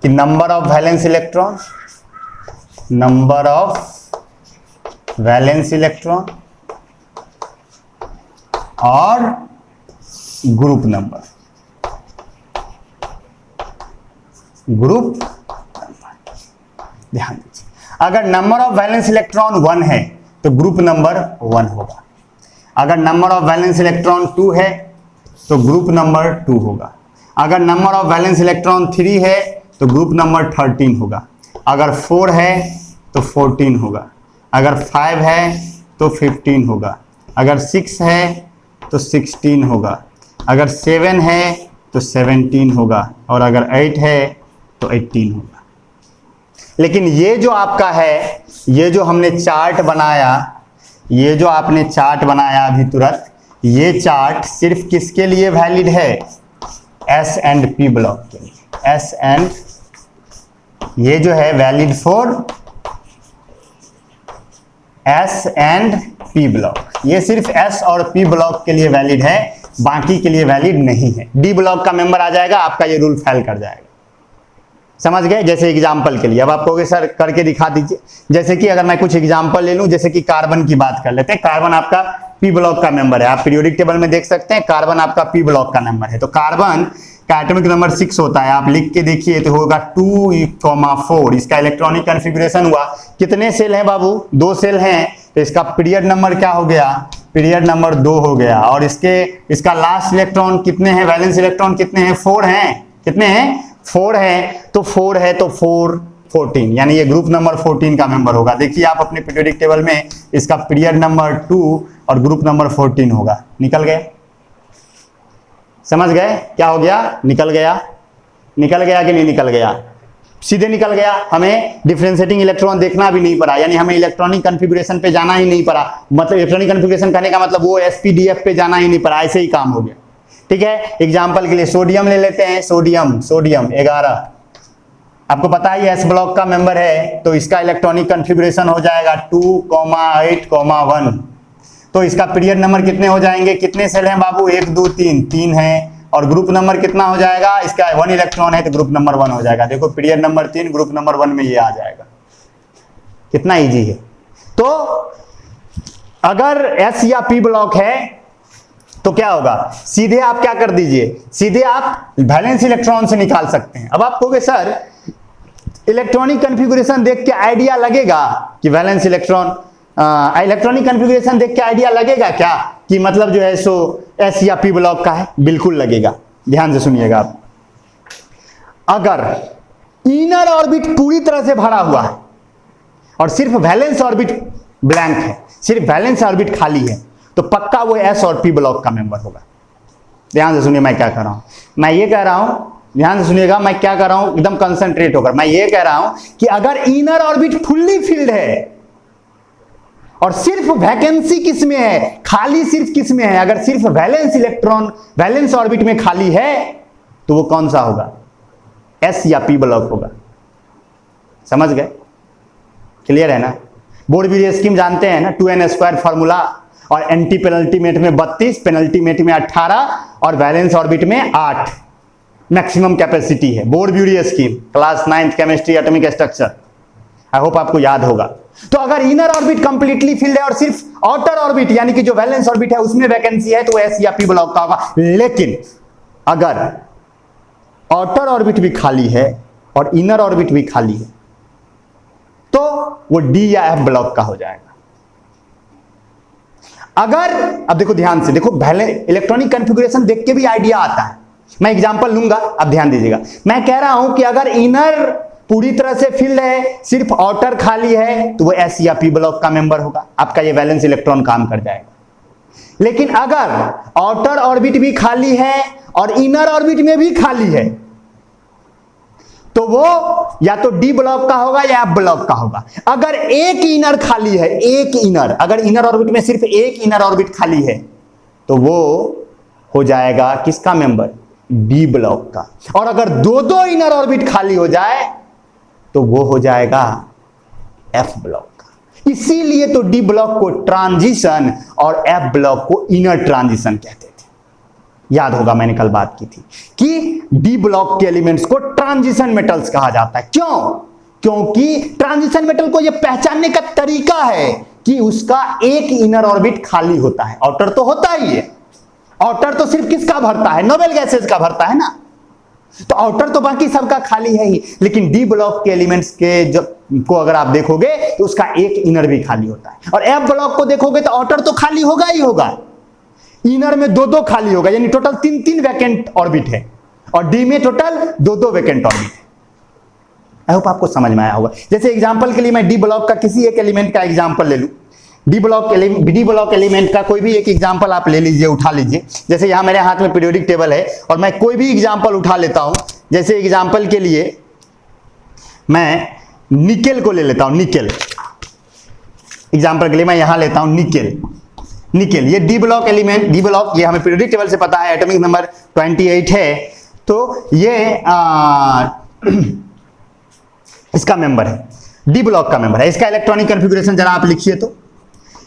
कि number of valence electron, number of valence electron और ग्रुप नंबर, ग्रुप नंबर। ध्यान दीजिए, अगर नंबर ऑफ वैलेंस इलेक्ट्रॉन 1 है तो ग्रुप नंबर 1 होगा। अगर नंबर ऑफ वैलेंस इलेक्ट्रॉन 2 है तो ग्रुप नंबर 2 होगा। अगर नंबर ऑफ वैलेंस इलेक्ट्रॉन 3 है तो ग्रुप नंबर 13 होगा। अगर 4 है तो 14 होगा। अगर 5 है तो 15 होगा। अगर 6 है तो 16 होगा। अगर 7 है तो 17 होगा। और अगर 8 है तो 18 होगा। लेकिन ये जो आपका है, ये जो हमने चार्ट बनाया, ये जो आपने चार्ट बनाया अभी तुरंत, ये चार्ट सिर्फ किसके लिए वैलिड है? S एंड P ब्लॉक के लिए। S एंड, ये जो है valid for S and P block, ये सिर्फ S और P ब्लॉक के लिए वैलिड है, बाकी के लिए वैलिड नहीं है। D ब्लॉक का मेंबर आ जाएगा, आपका ये रूल फेल कर जाएगा। समझ गए? जैसे एग्जाम्पल के लिए अब आप कहोगे सर करके दिखा दीजिए। जैसे कि अगर मैं कुछ एग्जाम्पल ले लूं, जैसे कि कार्बन की बात कर लेते हैं। कार्बन आपका P ब्लॉक का मेंबर है, आप पीरियोडिक टेबल में देख सकते हैं, कार्बन आपका P ब्लॉक का नंबर है। तो कार्बन का एटॉमिक नंबर 6 होता है, आप लिख के देखिए तो होगा 2,4। इसका इलेक्ट्रॉनिक कॉन्फ़िगरेशन हुआ, कितने सेल हैं बाबू? 2 सेल हैं, तो इसका पीरियड नंबर क्या हो गया? पीरियड नंबर 2 हो गया। और इसका लास्ट इलेक्ट्रॉन कितने हैं? वैलेंस इलेक्ट्रॉन कितने हैं? 4 हैं। कितने हैं? 4 हैं। तो 4 है तो 4 14, यानी ये ग्रुप नंबर 14 का मेंबर होगा। देखिए आप अपने पीरियोडिक टेबल में इसका पीरियड नंबर 2 और ग्रुप नंबर 14 होगा। निकल गए? समझ गए क्या हो गया? निकल गया। निकल गया कि नहीं निकल गया? सीधे निकल गया। हमें डिफरेंशिएटिंग इलेक्ट्रॉन देखना भी नहीं पड़ा, यानी हमें इलेक्ट्रॉनिक कॉन्फ़िगरेशन पे जाना ही नहीं पड़ा। मतलब इलेक्ट्रॉनिक कॉन्फ़िगरेशन करने का मतलब वो एसपीडीएफ पे जाना ही नहीं पड़ा, ऐसे ही काम हो गया। ठीक है, एग्जाम्पल के लिए सोडियम ले लेते हैं। सोडियम 11, आपको पता है एस ब्लॉक का मेंबर है, तो इसका इलेक्ट्रॉनिक कॉन्फ़िगरेशन हो जाएगा 2,8,1। तो इसका पीरियड नंबर कितने हो जाएंगे? कितने सेल हैं बाबू? 1 2 3 3 है। और ग्रुप नंबर कितना हो जाएगा? इसका 1 इलेक्ट्रॉन है तो ग्रुप नंबर 1 हो जाएगा। देखो पीरियड नंबर 3 ग्रुप नंबर 1 में ये आ जाएगा। कितना इजी है। तो अगर एस या पी ब्लॉक है तो क्या होगा? सीधे आप क्या कर दीजिए, सीधे आप वैलेंस इलेक्ट्रॉन से निकाल सकते हैं। अब आप कहोगे सर इलेक्ट्रॉनिक कॉन्फ़िगरेशन देख के आइडिया लगेगा कि वैलेंस इलेक्ट्रॉन, इलेक्ट्रॉनिक कॉन्फ़िगरेशन देख के आइडिया लगेगा क्या कि मतलब जो है सो एस या पी ब्लॉक का है? बिल्कुल लगेगा। ध्यान से सुनिएगा आप। अगर इनर ऑर्बिट पूरी तरह से भरा हुआ है और सिर्फ वैलेंस ऑर्बिट ब्लैंक है, सिर्फ वैलेंस ऑर्बिट खाली है, तो पक्का वो एस और पी ब्लॉक का मेंबर होगा। ध्यान से सुनिए मैं क्या कह रहा हूं। मैं ये कह रहा हूं, ध्यान से सुनिएगा मैं क्या कर रहा हूं, एकदम कंसंट्रेट होकर। मैं ये कह रहा हूं कि अगर इनर ऑर्बिट फुल्ली फिल्ड है और सिर्फ वैकेंसी किस में है, खाली सिर्फ किस में है, अगर सिर्फ वैलेंस इलेक्ट्रॉन वैलेंस ऑर्बिट में खाली है तो वो कौन सा होगा? एस या पी ब्लॉक होगा। समझ गए? क्लियर है ना? बोर्ड स्कीम जानते हैं ना, 2n² फॉर्मूला। और एंटी पेनल्टीमेट में 32, पेनल्टीमेट में 18 और वैलेंस ऑर्बिट में 8 मैक्सिमम कैपेसिटी है। Board scheme class 9th chemistry atomic structure, I hope आपको याद होगा। तो अगर इनर ऑर्बिट कंप्लीटली फिल्ड है और सिर्फ आउटर ऑर्बिट यानी कि जो वैलेंस ऑर्बिट है उसमें वैकेंसी है तो एस या पी ब्लॉक का होगा। लेकिन अगर आउटर ऑर्बिट भी खाली है और इनर ऑर्बिट भी खाली है तो वो डी या एफ ब्लॉक का हो जाएगा। अगर अब देखो ध्यान से, देखो इलेक्ट्रॉनिक कॉन्फ़िगरेशन देख के भी आइडिया आता है। मैं एग्जांपल लूंगा, अब ध्यान दीजिएगा। मैं कह रहा हूं कि अगर इनर पूरी तरह से फिल्ड है, सिर्फ आउटर खाली है, तो वो एस या पी ब्लॉक का मेंबर होगा। आपका ये वैलेंस इलेक्ट्रॉन काम कर जाएगा। लेकिन अगर आउटर ऑर्बिट भी खाली है और इनर ऑर्बिट में भी खाली है तो वो या तो डी ब्लॉक का होगा या एफ ब्लॉक का होगा। अगर एक इनर खाली है, एक इनर, अगर इनर ऑर्बिट में सिर्फ एक इनर ऑर्बिट खाली है तो वो हो जाएगा किसका मेंबर? डी ब्लॉक का। और अगर दो इनर ऑर्बिट खाली हो जाए तो वो हो जाएगा एफ ब्लॉक का। इसीलिए तो डी ब्लॉक को ट्रांजिशन और एफ ब्लॉक को इनर ट्रांजिशन कहते थे। याद होगा मैंने कल बात की थी कि डी ब्लॉक के एलिमेंट्स को ट्रांजिशन मेटल्स कहा जाता है। क्यों? क्योंकि ट्रांजिशन मेटल को यह पहचानने का तरीका है कि उसका एक इनर ऑर्बिट खाली होता है। आउटर तो होता ही है, आउटर तो सिर्फ किसका भरता है? नोबेल गैसेस का भरता है ना। तो आउटर तो बाकी सबका खाली है ही, लेकिन डी ब्लॉक के एलिमेंट्स के को अगर आप देखोगे तो उसका एक इनर भी खाली होता है। और एफ ब्लॉक को देखोगे तो आउटर तो खाली होगा ही होगा, इनर में दो खाली होगा, यानी टोटल 3 वैकेंट ऑर्बिट है और डी में टोटल 2 वैकेंट ऑर्बिट है। आई होप आपको समझ में आया होगा। जैसे एग्जांपल के लिए मैं डी ब्लॉक का किसी एक एलिमेंट का एग्जांपल ले लूं। डी ब्लॉक एलिमेंट का कोई भी एक एग्जांपल आप ले लीजिए, उठा लीजिए। जैसे यहां मेरे हाथ में पीरियोडिक टेबल है और मैं कोई भी एग्जांपल उठा लेता हूं। जैसे एग्जांपल के लिए मैं निकेल को ले लेता हूं। निकेल एग्जांपल के लिए मैं यहां लेता हूं निकेल। ये D block element, D block ये हमें पीरियोडिक टेबल से पता है, एटॉमिक नंबर 28 है। तो ये इसका मेंबर है, डी ब्लॉक का मेंबर है। इसका इलेक्ट्रॉनिक कॉन्फ़िगरेशन जरा आप लिखिए। तो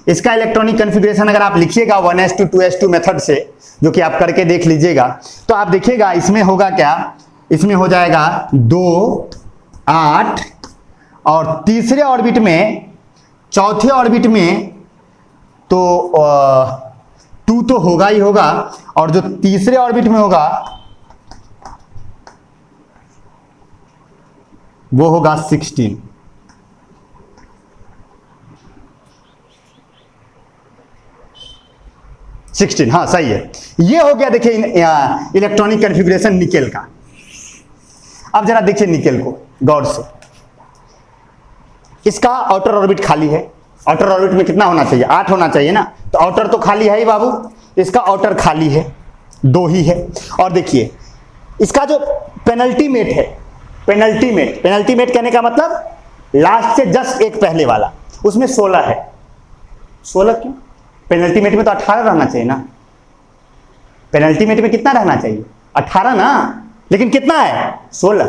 इसका इलेक्ट्रॉनिक कॉन्फ़िगरेशन अगर आप लिखिएगा 1s2 2s2 मेथड से, जो कि आप करके देख लीजिएगा, तो आप देखिएगा इसमें होगा क्या? इसमें हो जाएगा 2 8 और तीसरे ऑर्बिट में, चौथे ऑर्बिट में तो 2 तो होगा ही होगा, और जो तीसरे ऑर्बिट में होगा वो होगा 16। हाँ सही है। ये हो गया देखिए इलेक्ट्रॉनिक कॉन्फ़िगरेशन निकेल का। अब जरा देखिए निकेल को गौर से। इसका आउटर ऑर्बिट खाली है। आउटर ऑर्बिट में कितना होना चाहिए? 8 होना चाहिए ना, तो आउटर तो खाली है ही बाबू, इसका आउटर खाली है, 2 ही है। और देखिए इसका जो पेनल्टी मेट है, पेनल्टी मेट कहने का मतलब लास्ट से जस्ट एक पहले वाला, उसमें 16 है। 16 क्यों? पेनल्टी मेट में तो 18 रहना चाहिए ना। पेनल्टी मेट में कितना रहना चाहिए? 18 ना, लेकिन कितना है? 16।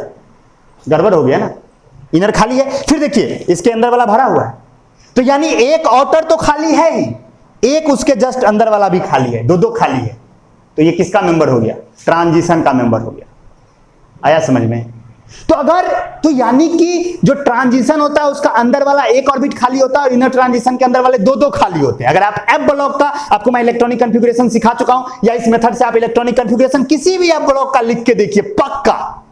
गड़बड़ हो गया ना, इनर खाली है। फिर देखिए इसके अंदर वाला भरा हुआ है, तो यानी एक आउटर तो खाली है ही, एक उसके जस्ट अंदर वाला भी खाली है, 2 खाली है। तो ये किसका मेंबर हो गया? ट्रांजिशन का मेंबर हो गया। आया समझ में? तो अगर तो यानी कि जो ट्रांजिशन होता है उसका अंदर वाला एक ऑर्बिट खाली होता है और इनर ट्रांजिशन के अंदर वाले 2 खाली होते हैं। अगर आप एफ ब्लॉक का, आपको मैं इलेक्ट्रॉनिक कॉन्फ़िगरेशन सिखा चुका हूं, या इस मेथड से आप इलेक्ट्रॉनिक कॉन्फ़िगरेशन किसी भी एफ ब्लॉक का लिख के देखिए, पक्का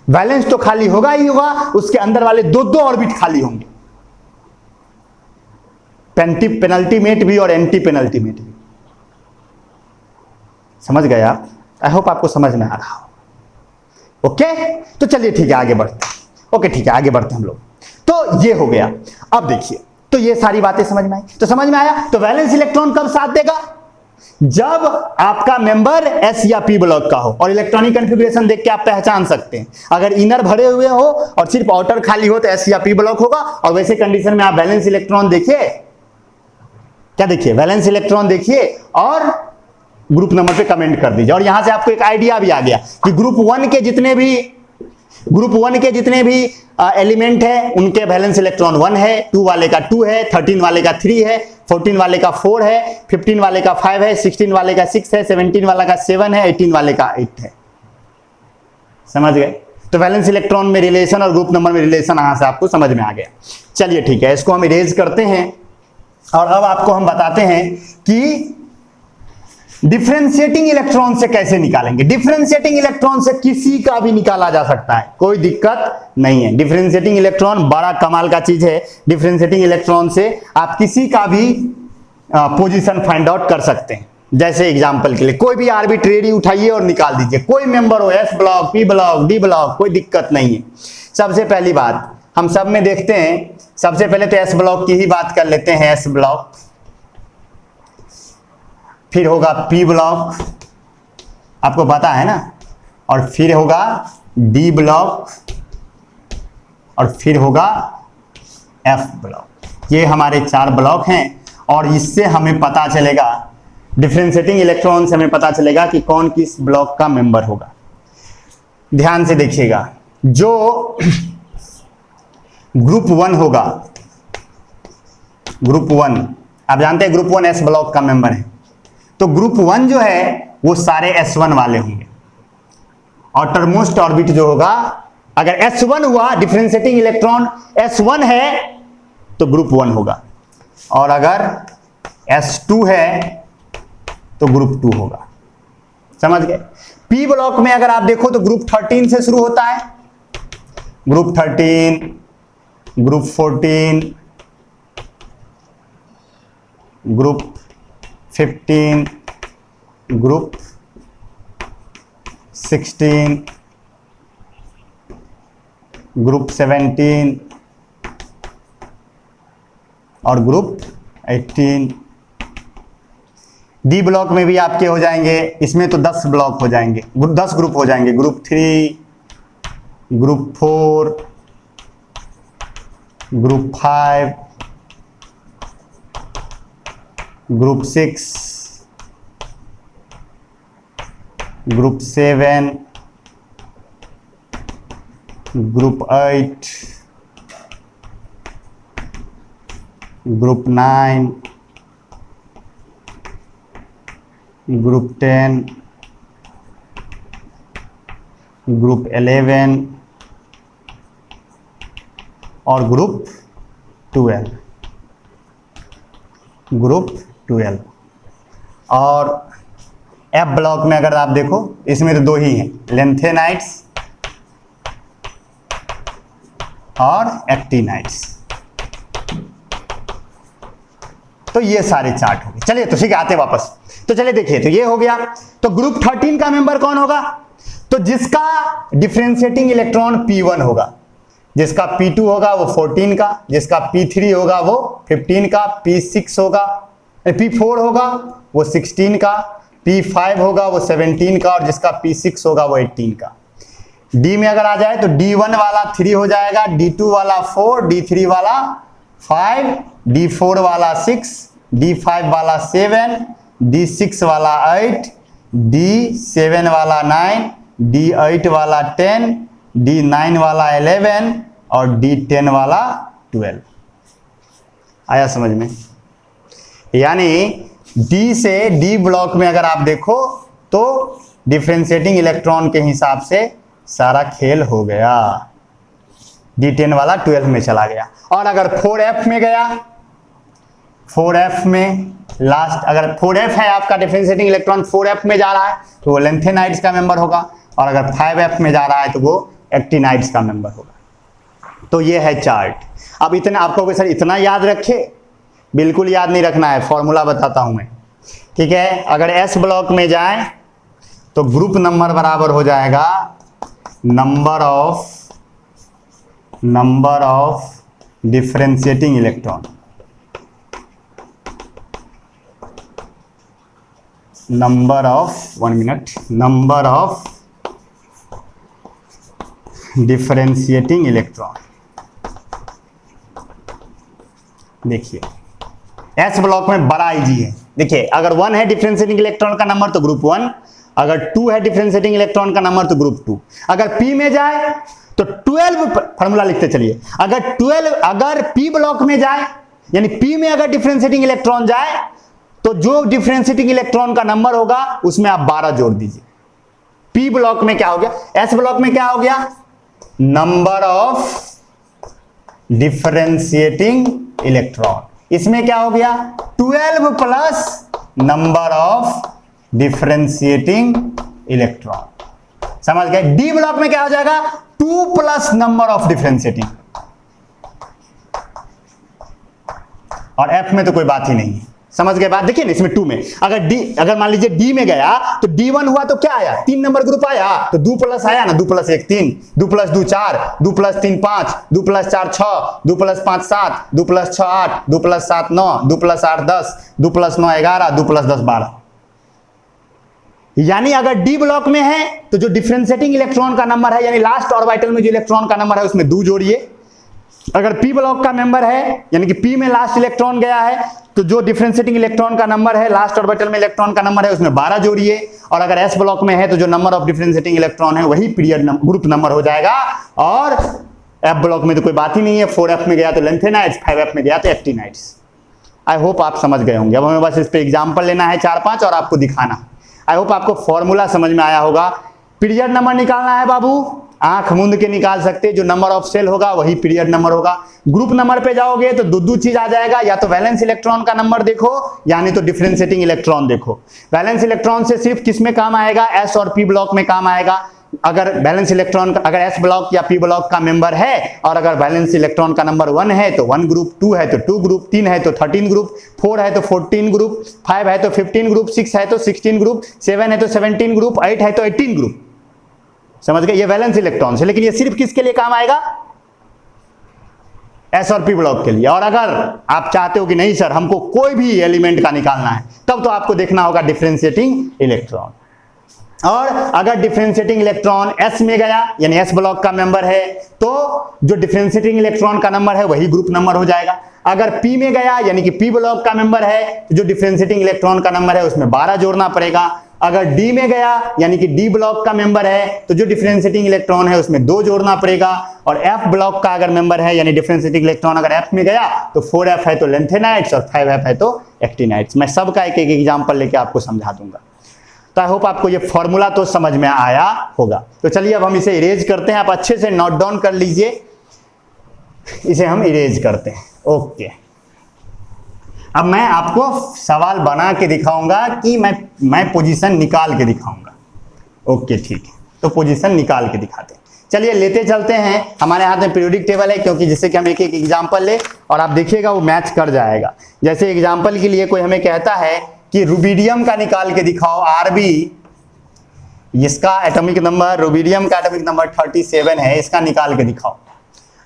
वैलेंस तो खाली होगा ही होगा, उसके अंदर वाले 2 ऑर्बिट खाली होंगे, पेनल्टी मेट भी और एंटी पेनल्टी मेट भी। समझ गए आप? आई होप आपको समझ में आ रहा हो। ओके, तो चलिए ठीक है आगे बढ़ते हैं। ओके ठीक है आगे बढ़ते हैं हम लोग। तो ये हो गया। अब देखिए, तो ये सारी बातें समझ में आई, तो समझ में आया। तो वैलेंस इलेक्ट्रॉन कब साथ देगा? जब आपका मेंबर एस या पी ब्लॉक का हो। और इलेक्ट्रॉनिक कॉन्फ़िगरेशन देख के आप पहचान सकते हैं, अगर इनर भरे हुए हो और सिर्फ आउटर खाली हो तो एस या पी ब्लॉक होगा। और वैसे कंडीशन में आप वैलेंस इलेक्ट्रॉन देखिए, क्या देखिए? वैलेंस इलेक्ट्रॉन देखिए और ग्रुप नंबर पे कमेंट कर दीजिए। और यहां से आपको एक आइडिया भी आ गया कि ग्रुप 1 के जितने भी एलिमेंट है उनके वैलेंस इलेक्ट्रॉन 1 है, 2 वाले का 2 है, 13 वाले का 3 है, 14 वाले का 4 है, 15 वाले का 5 है, 16 वाले का 6 है, 17 वाले का 7 है, 18 वाले का 8 है। समझ गए? तो वैलेंस इलेक्ट्रॉन में रिलेशन और ग्रुप नंबर में रिलेशन यहां से आपको समझ में आ गया। चलिए ठीक है, इसको हम इरेज करते हैं और अब आपको हम बताते हैं कि डिफरेंशिएटिंग इलेक्ट्रॉन से कैसे निकालेंगे। डिफरेंशिएटिंग इलेक्ट्रॉन से किसी का भी निकाला जा सकता है, कोई दिक्कत नहीं है। डिफरेंशिएटिंग इलेक्ट्रॉन बड़ा कमाल का चीज है। डिफरेंशिएटिंग इलेक्ट्रॉन से आप किसी का भी पोजीशन फाइंड आउट कर सकते हैं। जैसे एग्जांपल के लिए कोई भी आर्बिट्रेरी उठाइए और निकाल दीजिए, कोई मेंबर हो, S block, P block, D block, कोई दिक्कत नहीं है। सबसे पहली बात हम सब में देखते हैं, सबसे पहले तो एस ब्लॉक की ही बात कर लेते हैं। एस ब्लॉक, फिर होगा पी ब्लॉक, आपको पता है ना, और फिर होगा डी ब्लॉक और फिर होगा एफ ब्लॉक। ये हमारे 4 ब्लॉक हैं और इससे हमें पता चलेगा, डिफरेंशिएटिंग इलेक्ट्रॉन से हमें पता चलेगा कि कौन किस ब्लॉक का मेंबर होगा। ध्यान से देखिएगा, जो ग्रुप 1 होगा, ग्रुप 1 आप जानते हैं ग्रुप 1 एस ब्लॉक का मेंबर है, तो ग्रुप 1 जो है वो सारे S1 वाले होंगे। आउटरमोस्ट ऑर्बिट जो होगा, अगर S1 हुआ, डिफरेंशिएटिंग इलेक्ट्रॉन S1 है तो ग्रुप 1 होगा, और अगर S2 है तो ग्रुप 2 होगा। समझ गए? P ब्लॉक में अगर आप देखो तो ग्रुप 13 से शुरू होता है, group 13, group 14, group 15, group 16, group 17 और ग्रुप 18। डी ब्लॉक में भी आपके हो जाएंगे, इसमें तो 10 ब्लॉक हो जाएंगे, 10 ग्रुप हो जाएंगे। Group 3, group 4, group 5, group 6, group 7, group 8, group 9, group 10, group 11 और ग्रुप 12, ग्रुप 12। और एफ ब्लॉक में अगर आप देखो, इसमें तो 2 ही हैं, लेंथेनाइट्स और एक्टिनाइड्स। तो ये सारे चार्ट हो गए। चलिए तो ठीक है, आते वापस। तो चलिए देखिए, तो ये हो गया। तो ग्रुप 13 का मेंबर कौन होगा? तो जिसका डिफरेंशिएटिंग इलेक्ट्रॉन P1 होगा, जिसका P2 होगा वो 14 का, जिसका P3 होगा वो 15 का, P6 होगा, P4 होगा वो 16 का, P5 होगा वो 17 का, और जिसका P6 होगा वो 18 का। D में अगर आ जाए तो D1 वाला 3 हो जाएगा, D2 वाला 4, D3 वाला 5, D4 वाला 6, D5 वाला 7, D6 वाला 8, D7 वाला 9, D8 वाला 10, D9 वाला 11 और D10 वाला 12। आया समझ में? यानी D से D ब्लॉक में अगर आप देखो तो डिफरेंशिएटिंग इलेक्ट्रॉन के हिसाब से सारा खेल हो गया। D10 वाला 12 में चला गया। और अगर 4F में गया, 4F में लास्ट अगर 4F है आपका डिफरेंशिएटिंग इलेक्ट्रॉन 4F में जा रहा है तो वो लेंथेनाइड्स का मेंबर होगा, और अगर 5F में जा रहा है तो वो एक्टिनाइड्स का मेंबर होगा। तो ये है चार्ट। अब इतना आपको सर इतना याद रखे, बिल्कुल याद नहीं रखना है, फॉर्मूला बताता हूं मैं, ठीक है। अगर S ब्लॉक में जाए तो ग्रुप नंबर बराबर हो जाएगा number of differentiating electron, number of differentiating electron. देखिए S ब्लॉक में बड़ा इजी है। देखिए अगर 1 है डिफरेंशिएटिंग इलेक्ट्रॉन का नंबर तो ग्रुप 1, अगर 2 है डिफरेंशिएटिंग इलेक्ट्रॉन का नंबर तो ग्रुप 2। अगर P में जाए तो 12, फॉर्मूला लिखते चलिए, अगर P ब्लॉक में जाए यानी P में अगर डिफरेंशिएटिंग इलेक्ट्रॉन जाए तो जो डिफरेंशिएटिंग इलेक्ट्रॉन का नंबर होगा उसमें आप 12 जोड़ दीजिए। P ब्लॉक में क्या हो गया? S ब्लॉक में क्या हो गया? Number of differentiating electron. इसमें क्या हो गया? 12 plus number of differentiating electron. समझ गए? डी ब्लॉक में क्या हो जाएगा? 2 प्लस नंबर ऑफ डिफरेंशिएटिंग, और एफ में तो कोई बात ही नहीं है। समझ गए बात? देखिए ना इसमें 2 में अगर मान लीजिए डी में गया तो D1 हुआ तो क्या आया? 3 नंबर ग्रुप आया तो 2 प्लस आया ना, 2 plus 1 3, 2 plus 2 4, 2 plus 3 5, 2 plus 4 6, 2 plus 5 7, 2 plus 6 8, 2 plus 7 9, 2 plus 8 10, 2 plus 9 11, 2 plus 10 12। यानी अगर डी ब्लॉक में है तो जो डिफरेंशिएटिंग इलेक्ट्रॉन का नंबर है यानी लास्ट ऑर्बिटल में जो इलेक्ट्रॉन का नंबर है उसमें 2 जोड़िए। अगर पी ब्लॉक का मेंबर है यानी कि पी में लास्ट इलेक्ट्रॉन गया है तो जो डिफरेंशिएटिंग इलेक्ट्रॉन का नंबर है लास्ट ऑर्बिटल में इलेक्ट्रॉन का नंबर है उसमें 12 जोड़िए। और अगर एस ब्लॉक में है तो जो नंबर ऑफ डिफरेंशिएटिंग इलेक्ट्रॉन है वही पीरियड ग्रुप नंबर हो जाएगा। और एफ ब्लॉक में तो कोई बात ही नहीं है, 4F में गया तो लेंथेनाइड्स, 5F में गया तो एक्टिनाइड्स। आई होप आप समझ गए होंगे। अब हमें बस इस पे एग्जाम्पल लेना है 4-5 और आपको दिखाना। आई होप आपको फॉर्मूला समझ में आया होगा। पीरियड नंबर निकालना है बाबू, आंख मूंद के निकाल सकते, जो नंबर ऑफ सेल होगा वही पीरियड नंबर होगा। ग्रुप नंबर पे जाओगे तो दो चीज आ जाएगा, या तो वैलेंस इलेक्ट्रॉन का नंबर देखो यानी तो डिफरेंशिएटिंग इलेक्ट्रॉन देखो। वैलेंस इलेक्ट्रॉन से सिर्फ किस में काम आएगा? एस और पी ब्लॉक में काम आएगा। अगर बैलेंस इलेक्ट्रॉन अगर एस ब्लॉक या पी ब्लॉक का मेंबर है और अगर बैलेंस इलेक्ट्रॉन का नंबर 1 है तो 1 ग्रुप, 2 है तो 2 ग्रुप, 3 है तो 13 ग्रुप, 4 है तो 14 ग्रुप, 5 है तो 15 ग्रुप, 6 है तो 16 ग्रुप, 7 है तो 17 ग्रुप, 8 है तो 18 ग्रुप। समझ गए? ये वैलेंस इलेक्ट्रॉन है, लेकिन ये सिर्फ किसके लिए काम आएगा? एस और पी ब्लॉक के लिए। और अगर आप चाहते हो कि नहीं सर हमको कोई भी एलिमेंट का निकालना है तब तो आपको देखना होगा डिफरेंशिएटिंग इलेक्ट्रॉन। और अगर डिफरेंशिएटिंग इलेक्ट्रॉन एस में गया यानी एस ब्लॉक का मेंबर है तो जो डिफरेंशिएटिंग इलेक्ट्रॉन का नंबर है वही ग्रुप नंबर हो जाएगा। अगर पी में गया यानी कि पी ब्लॉक का मेंबर है तो जो डिफरेंशिएटिंग इलेक्ट्रॉन का नंबर है उसमें 12 जोड़ना पड़ेगा। अगर डी में गया यानी कि डी ब्लॉक का मेंबर है तो जो डिफरेंशिएटिंग इलेक्ट्रॉन है उसमें 2 जोड़ना पड़ेगा। और एफ ब्लॉक का अगर मेंबर है यानी डिफरेंशिएटिंग इलेक्ट्रॉन अगर एफ में गया तो 4F है तो लेंथेनाइड्स और 5F है तो एक्टिनाइड्स। मैं सबका एक एक एग्जांपल लेके आपको समझा दूंगा। तो आई होप आपको ये फॉर्मूला तो समझ में आया होगा। तो चलिए अब हम इसे इरेज करते हैं। आप अच्छे से नोट डाउन कर लीजिए, इसे हम इरेज करते हैं। ओके, अब मैं आपको सवाल बना के दिखाऊंगा कि मैं पोजीशन निकाल के दिखाऊंगा। ओके ठीक है, तो पोजीशन निकाल के दिखाते हैं। चलिए लेते चलते हैं, हमारे हाथ में पीरियोडिक टेबल है, क्योंकि जिससे कि हम एक एक एग्जाम्पल ले और आप देखिएगा वो मैच कर जाएगा। जैसे एग्जाम्पल के लिए कोई हमें कहता है कि रुबिडियम का निकाल के दिखाओ, आरबी, इसका एटॉमिक नंबर, रुबिडियम का एटॉमिक नंबर 37 है, इसका निकाल के दिखाओ।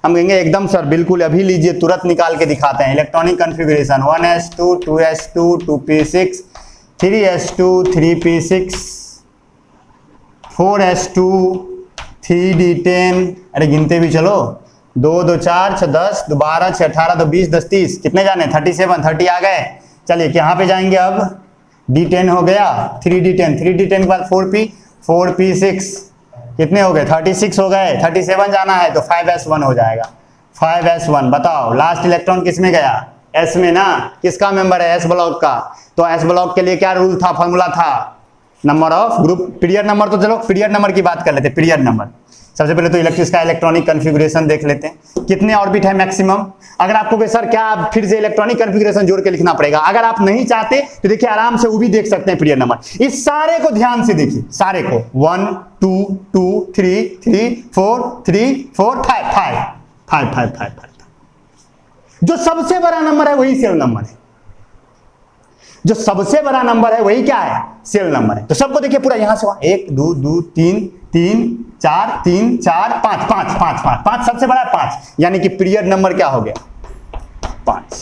हम कहेंगे एकदम सर बिल्कुल, अभी लीजिए, तुरंत निकाल के दिखाते हैं। Electronic configuration 1s2 2s2 2p6 3s2 3p6 4s2 3d10, अरे गिनते भी चलो, 2 2 4 6 10 2 12 6 18 2 20 10 30, कितने जाने 37, 30 आ गए। चलिए यहाँ पे जाएंगे, अब d10 हो गया, 3d10 3d10 के बाद 4p6 कितने हो गए 36 हो गए, 37 जाना है तो 5s1 हो जाएगा। 5s1 बताओ लास्ट इलेक्ट्रॉन किस में गया, s में ना, किसका मेंबर है, s ब्लॉक का। तो s ब्लॉक के लिए क्या रूल था, फॉर्मूला था, number of group, period number. तो चलो पीरियड नंबर की बात कर लेते हैं। पीरियड नंबर सबसे पहले तो इसका इलेक्ट्रॉनिक कॉन्फ़िगरेशन देख लेते हैं, कितने ऑर्बिट है मैक्सिमम। अगर आपको कि सर क्या फिर से इलेक्ट्रॉनिक कॉन्फ़िगरेशन जोड़ के लिखना पड़ेगा, अगर आप नहीं चाहते तो देखिए आराम से वो भी देख सकते हैं पीरियड नंबर। इस सारे को ध्यान से देखिए, सारे को 1 2 2 3 3 4 3 4 5 5 5 5 5 जो सबसे बड़ा नंबर है वही सेल नंबर है, जो सबसे बड़ा नंबर है वही क्या है, सेल नंबर है। तो सबको देखिए पूरा यहां से 1 2 2 3 3 4 3 4 5 5 5 5 5 सबसे बड़ा 5, यानी कि पीरियड नंबर क्या हो गया 5।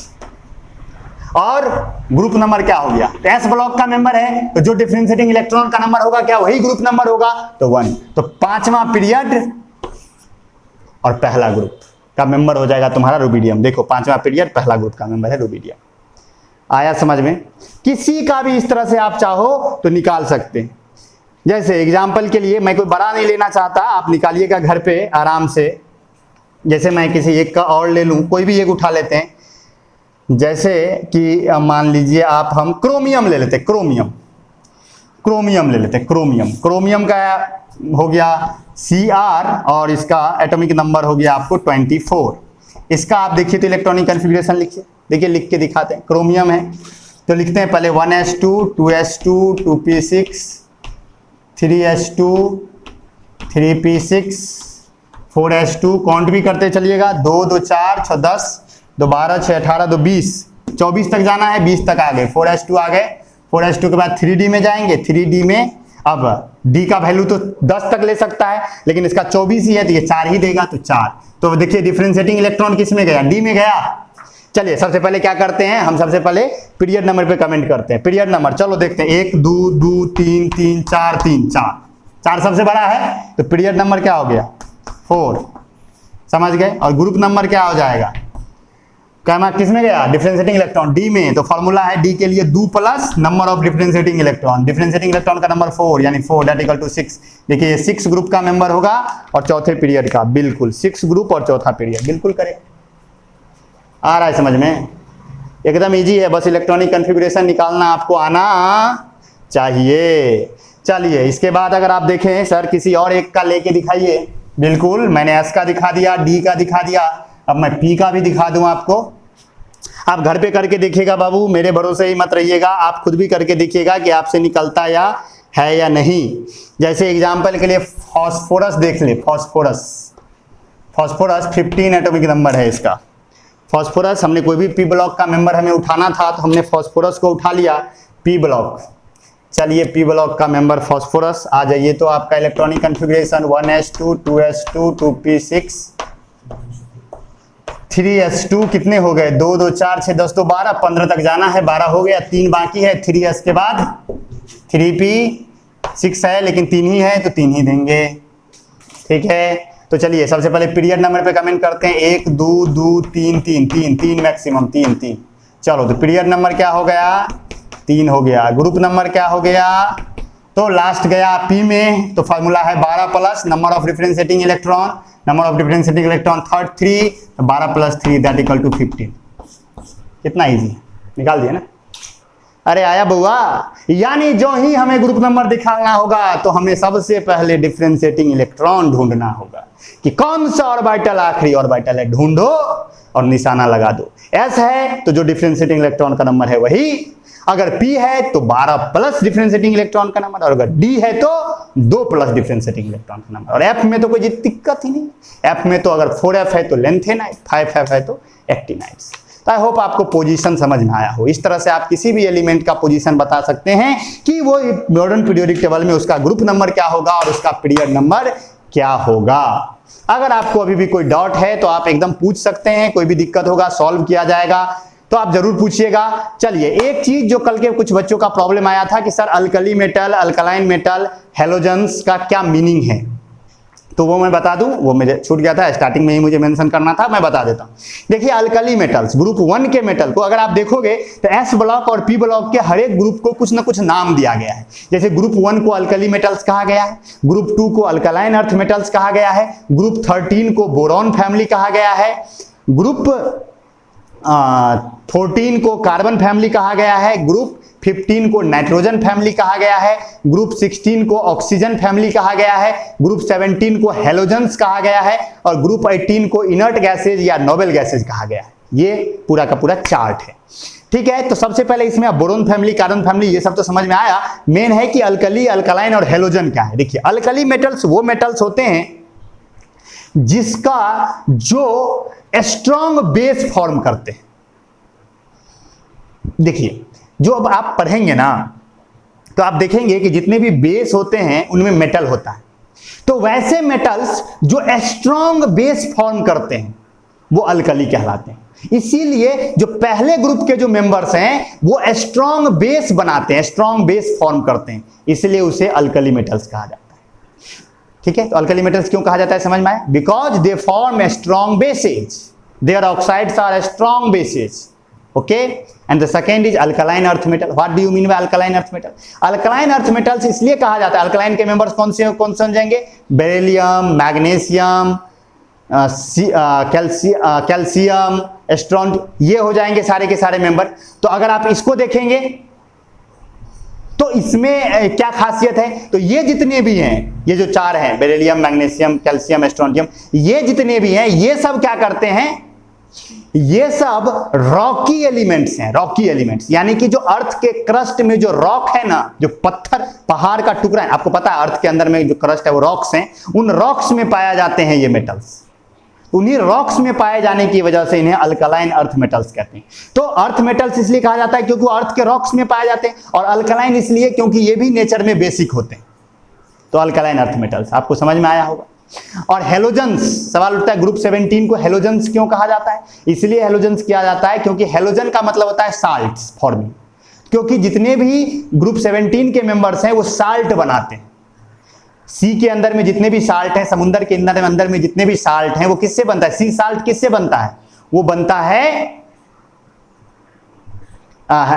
और ग्रुप नंबर क्या हो गया, तो एस ब्लॉक का मेंबर है, तो जो डिफरेंशिएटिंग इलेक्ट्रॉन का नंबर होगा क्या वही ग्रुप नंबर होगा, तो 1। तो 5वां पीरियड और पहला ग्रुप का मेंबर हो जाएगा तुम्हारा रुबिडियम। देखो 5वां पीरियड पहला ग्रुप का मेंबर है रुबिडियम। आया समझ में। किसी का भी इस तरह से आप चाहो तो निकाल सकते हैं। जैसे एग्जाम्पल के लिए मैं कोई बड़ा नहीं लेना चाहता, आप निकालिएगा घर पे आराम से। जैसे मैं किसी एक का और ले लूं, कोई भी एक उठा लेते हैं। जैसे कि मान लीजिए आप, हम क्रोमियम ले लेते हैं, क्रोमियम ले लेते हैं, क्रोमियम का हो गया Cr और इसका एटॉमिक नंबर हो गया आपको 24। इसका आप देखिए तो इलेक्ट्रॉनिक कॉन्फ़िगरेशन लिखिए, देखिए लिख के दिखाते हैं। क्रोमियम है तो लिखते हैं पहले 1s2 2s2 2p6 3s2 3p6 4s2, count भी करते चलिएगा, 2 2 4 6 10 2 12 6 18 2 20 24 तक जाना है, 20 तक आ गए, 4s2 आ गए। 4s2 के बाद 3d में जाएंगे, 3d में अब d का वैल्यू तो 10 तक ले सकता है, लेकिन इसका 24 ही है तो ये 4 ही देगा, तो 4। तो देखिए डिफरेंशिएटिंग इलेक्ट्रॉन किस में गया, d में गया। चलिए सबसे पहले क्या करते हैं, हम सबसे पहले पीरियड नंबर पे कमेंट करते हैं। पीरियड नंबर चलो देखते हैं, 1 2 2 3 3 4 3 4 सबसे बड़ा है, तो पीरियड नंबर क्या हो गया 4, समझ गए। और ग्रुप नंबर क्या हो जाएगा, कैमा किस में गया, डिफरेंशिएटिंग इलेक्ट्रॉन डी में। तो फॉर्मूला है डी के लिए 2 plus number of differentiating electron, differentiating electron का नंबर 4 यानी 4 दैट इक्वल टू 6। देखिए 6 ग्रुप का मेंबर होगा और चौथे पीरियड का, बिल्कुल 6 ग्रुप और चौथा पीरियड, बिल्कुल करें। आ रहा है समझ में, एकदम इजी है, बस इलेक्ट्रॉनिक कॉन्फ़िगरेशन निकालना आपको आना चाहिए। चलिए इसके बाद अगर आप देखें सर किसी और एक का लेके दिखाइए, बिल्कुल मैंने एस का दिखा दिया, डी का दिखा दिया, अब मैं पी का भी दिखा दूं आपको। आप घर पे करके देखिएगा बाबू, मेरे भरोसे ही मत रहिएगा, आप खुद भी करके देखिएगा कि आपसे निकलता या नहीं। जैसे एग्जाम्पल के लिए फॉस्फोरस देख ले, फॉस्फोरस 15 एटॉमिक नंबर है इसका। फॉस्फोरस हमने कोई भी पी ब्लॉक का मेंबर हमें उठाना था तो हमने फॉस्फोरस को उठा लिया, पी ब्लॉक। चलिए पी ब्लॉक का मेंबर फॉस्फोरस आ जाइए, तो आपका electronic configuration 1s2 2s2 2p6 3s2 कितने हो गए, 2 2 4 6 10 2 12 15 तक जाना है, 12 हो गया, 3 बाकी है, 3s के बाद 3p6 है लेकिन 3 ही है तो 3 ही देंगे, ठीक है। तो चलिए सबसे पहले पीरियड नंबर पे कमेंट करते हैं, 1 2 2 3 3 3 3 मैक्सिमम 3 3। चलो तो पीरियड नंबर क्या हो गया 3 हो गया। ग्रुप नंबर क्या हो गया, तो लास्ट गया पी में, तो फार्मूला है 12 plus number of differentiating electron, number of differentiating electron third 3, 12 plus 3 that equal to 15। कितना इजी, निकाल दिया ना। अरे आया बुआ। यानी जो ही हमें ग्रुप नंबर दिखाना होगा तो हमें सबसे पहले डिफरेंशिएटिंग इलेक्ट्रॉन ढूंढना होगा कि कौन सा ऑर्बिटल आखिरी ऑर्बिटल है, ढूंढो और निशाना लगा दो। S है तो जो डिफरेंशिएटिंग इलेक्ट्रॉन का नंबर है वही, अगर P है तो 12 प्लस डिफरेंशिएटिंग इलेक्ट्रॉन का नंबर, और अगर D है तो 2 प्लस डिफरेंशिएटिंग इलेक्ट्रॉन का नंबर। और F में तो कोई दिक्कत ही नहीं, F में तो अगर 4F है तो लेंथेनाइट, 5F है तो एक्टिनाइट्स। तो आई होप आपको पोजीशन समझ में आया हो। इस तरह से आप किसी भी एलिमेंट का पोजीशन बता सकते हैं कि वो मॉडर्न पीरियोडिक टेबल में उसका ग्रुप नंबर क्या होगा और उसका पीरियड नंबर क्या होगा। अगर आपको अभी भी कोई डाउट है तो आप एकदम पूछ सकते हैं, कोई भी दिक्कत होगा सॉल्व किया जाएगा, तो आप जरूर पूछिएगा। चलिए, एक चीज जो कल के कुछ बच्चों का प्रॉब्लम आया था कि sir alkali metal, alkaline metal, halogens का क्या मीनिंग है, तो वो मैं बता दूं, वो मुझे छूट गया था, स्टार्टिंग में ही मुझे मेंशन करना था, मैं बता देता हूं। देखिए, अल्कली मेटल्स ग्रुप 1 के मेटल को अगर आप देखोगे तो एस ब्लॉक और पी ब्लॉक के हर एक ग्रुप को कुछ ना कुछ नाम दिया गया है। जैसे ग्रुप 1 को अल्कली मेटल्स कहा गया है, ग्रुप 2 को अल्कलाइन अर्थ मेटल्स कहा गया है, ग्रुप 13 को बोरॉन फैमिली कहा गया है, ग्रुप 14 को कार्बन फैमिली कहा गया है, ग्रुप 15 को नाइट्रोजन फैमिली कहा गया है, ग्रुप 16 को ऑक्सीजन फैमिली कहा गया है, ग्रुप 17 को हेलोजेंस कहा गया है, और ग्रुप 18 को इनर्ट गैसेज या नोबल गैसेज कहा गया है। ये पूरा का पूरा चार्ट है, ठीक है। तो सबसे पहले इसमें अब बोरोन फैमिली, कार्बन फैमिली, ये सब तो समझ में आया। मेन है कि अल्कली, अल्कलाइन और हेलोजन क्या है। देखिए, अल्कली मेटल्स वो मेटल्स होते हैं जिसका जो स्ट्रॉन्ग बेस फॉर्म करते हैं। देखिए, जो अब आप पढ़ेंगे ना तो आप देखेंगे कि जितने भी बेस होते हैं उनमें मेटल होता है, तो वैसे मेटल्स जो स्ट्रॉन्ग बेस फॉर्म करते हैं वो अल्कली कहलाते हैं। इसीलिए जो पहले ग्रुप के जो मेंबर्स हैं वो स्ट्रॉन्ग बेस बनाते हैं, स्ट्रॉन्ग बेस फॉर्म करते हैं, इसलिए उसे अल्कली मेटल्स कहा जाता है। ठीक है, तो अल्कली मेटल्स क्यों कहा जाता है समझ में आया? Because they form strong bases, their oxides are strong bases. Okay, and the second is alkaline earth metal. What do you mean by alkaline earth metal? Alkaline earth metals इसलिए कहा जाता है, alkaline के मेंबर्स कौन से हो जाएंगे? बेरिलियम, मैग्नीशियम, कैल्शियम, स्ट्रॉन्ट, ये हो जाएंगे सारे के सारे मेंबर। तो अगर आप इसको देखेंगे तो इसमें क्या खासियत है, तो ये जितने भी हैं, ये जो चार हैं, बेरिलियम, मैग्नीशियम, कैल्शियम, स्ट्रोंटियम, ये जितने भी हैं ये सब क्या करते हैं, ये सब रॉकी एलिमेंट्स हैं। रॉकी एलिमेंट्स यानी कि जो अर्थ के क्रस्ट में जो रॉक है ना, जो पत्थर पहाड़ का टुकड़ा है, आपको पता है अर्थ के अंदर में जो क्रस्ट है वो रॉक्स हैं, उन रॉक्स में पाया जाते हैं ये मेटल्स। उन्हीं रॉक्स में पाए जाने की वजह से इन्हें अल्कलाइन अर्थ मेटल्स कहते हैं। तो अर्थ मेटल्स इसलिए कहा जाता है क्योंकि वो अर्थ के रॉक्स में पाए जाते हैं, और अल्कलाइन इसलिए क्योंकि ये भी नेचर में बेसिक होते हैं। तो अल्कलाइन अर्थ मेटल्स आपको समझ में आया होगा। और हेलोजेंस, सवाल उठता है ग्रुप 17 को हेलोजेंस क्यों कहा जाता है? इसलिए हेलोजेंस किया जाता है क्योंकि हेलोजन का मतलब होता है साल्ट्स फॉर्मिंग, क्योंकि जितने भी ग्रुप 17 के मेंबर्स हैं वो साल्ट बनाते हैं। सी के अंदर में जितने भी साल्ट हैं, समुद्र के अंदर में जितने भी साल्ट हैं वो किससे बनता है? सी साल्ट किससे बनता है? वो बनता है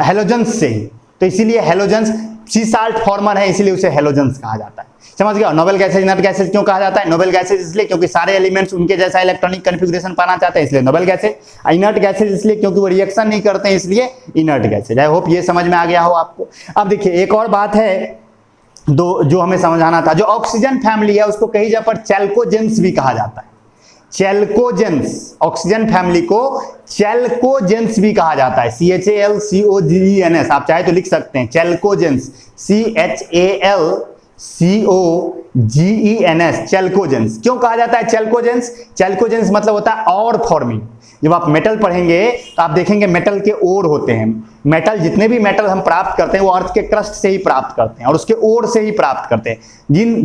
हेलोजेंस से ही। तो इसीलिए हेलोजेंस सी साल्ट फॉर्मर है, इसलिए उसे हेलोजेंस कहा जाता है। समझ गया? नोबल गैसेज, इनर्ट गैसेज क्यों कहा जाता है? नोबल गैसेज इसलिए क्योंकि सारे एलिमेंट्स उनके जैसा इलेक्ट्रॉनिक कॉन्फ़िगरेशन पाना चाहते हैं, इसलिए नोबल गैसेज। इनर्ट गैसेज इसलिए क्योंकि वो रिएक्शन नहीं करते हैं, इसलिए इनर्ट गैसेज। आई होप ये समझ में आ गया हो आपको। अब देखिए एक और बात है जो हमें समझाना था, जो ऑक्सीजन फैमिली है उसको कई जगह पर चैल्कोजेंस भी कहा जाता है। चैल्कोजेंस, ऑक्सीजन फैमिली को चैल्कोजेंस भी कहा जाता है। CHALCOGENS, आप चाहे तो लिख सकते हैं चैल्कोजेंस, CHALCOGENS, चैल्कोजेंस। क्यों कहा जाता है चैल्कोजेंस? चैल्कोजेंस मतलब होता है और फॉर्मिंग। जब आप मेटल पढ़ेंगे तो आप देखेंगे मेटल के ओर होते हैं। मेटल, जितने भी मेटल हम प्राप्त करते हैं वो अर्थ के क्रस्ट से ही प्राप्त करते हैं और उसके ओर से ही प्राप्त करते हैं।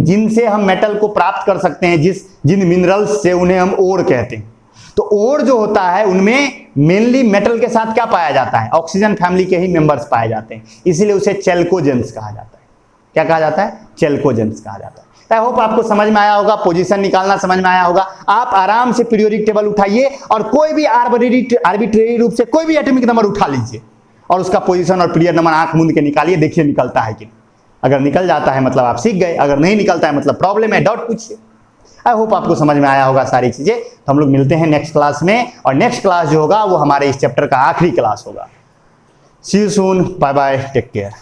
जिनसे हम मेटल को प्राप्त कर सकते हैं, जिन मिनरल्स से, उन्हें हम ओर कहते हैं। तो ओर जो होता है उनमें मेनली मेटल के साथ क्या पाया जाता है? ऑक्सीजन फैमिली के ही मेंबर्स पाए जाते हैं, इसीलिए उसे चैल्कोजेंस कहा जाता है। क्या कहा जाता है? चैल्कोजेंस कहा जाता है। आई होप आपको समझ में आया होगा, पोजीशन निकालना समझ में आया होगा। आप आराम से पीरियोडिक टेबल उठाइए और कोई भी आर्बिट्रेरी रूप से कोई भी एटॉमिक नंबर उठा लीजिए और उसका पोजीशन और पीरियड नंबर आंख मूंद के निकालिए, देखिए निकलता है कि नहीं। अगर निकल जाता है मतलब आप सीख गए, अगर नहीं निकलता है मतलब प्रॉब्लम है, डाउट पूछिए। आई होप आपको समझ में आया होगा सारी चीजें। तो हम लोग मिलते हैं नेक्स्ट क्लास में, और नेक्स्ट क्लास जो होगा वो हमारे इस चैप्टर का आखिरी क्लास होगा। See you soon, bye bye, take care.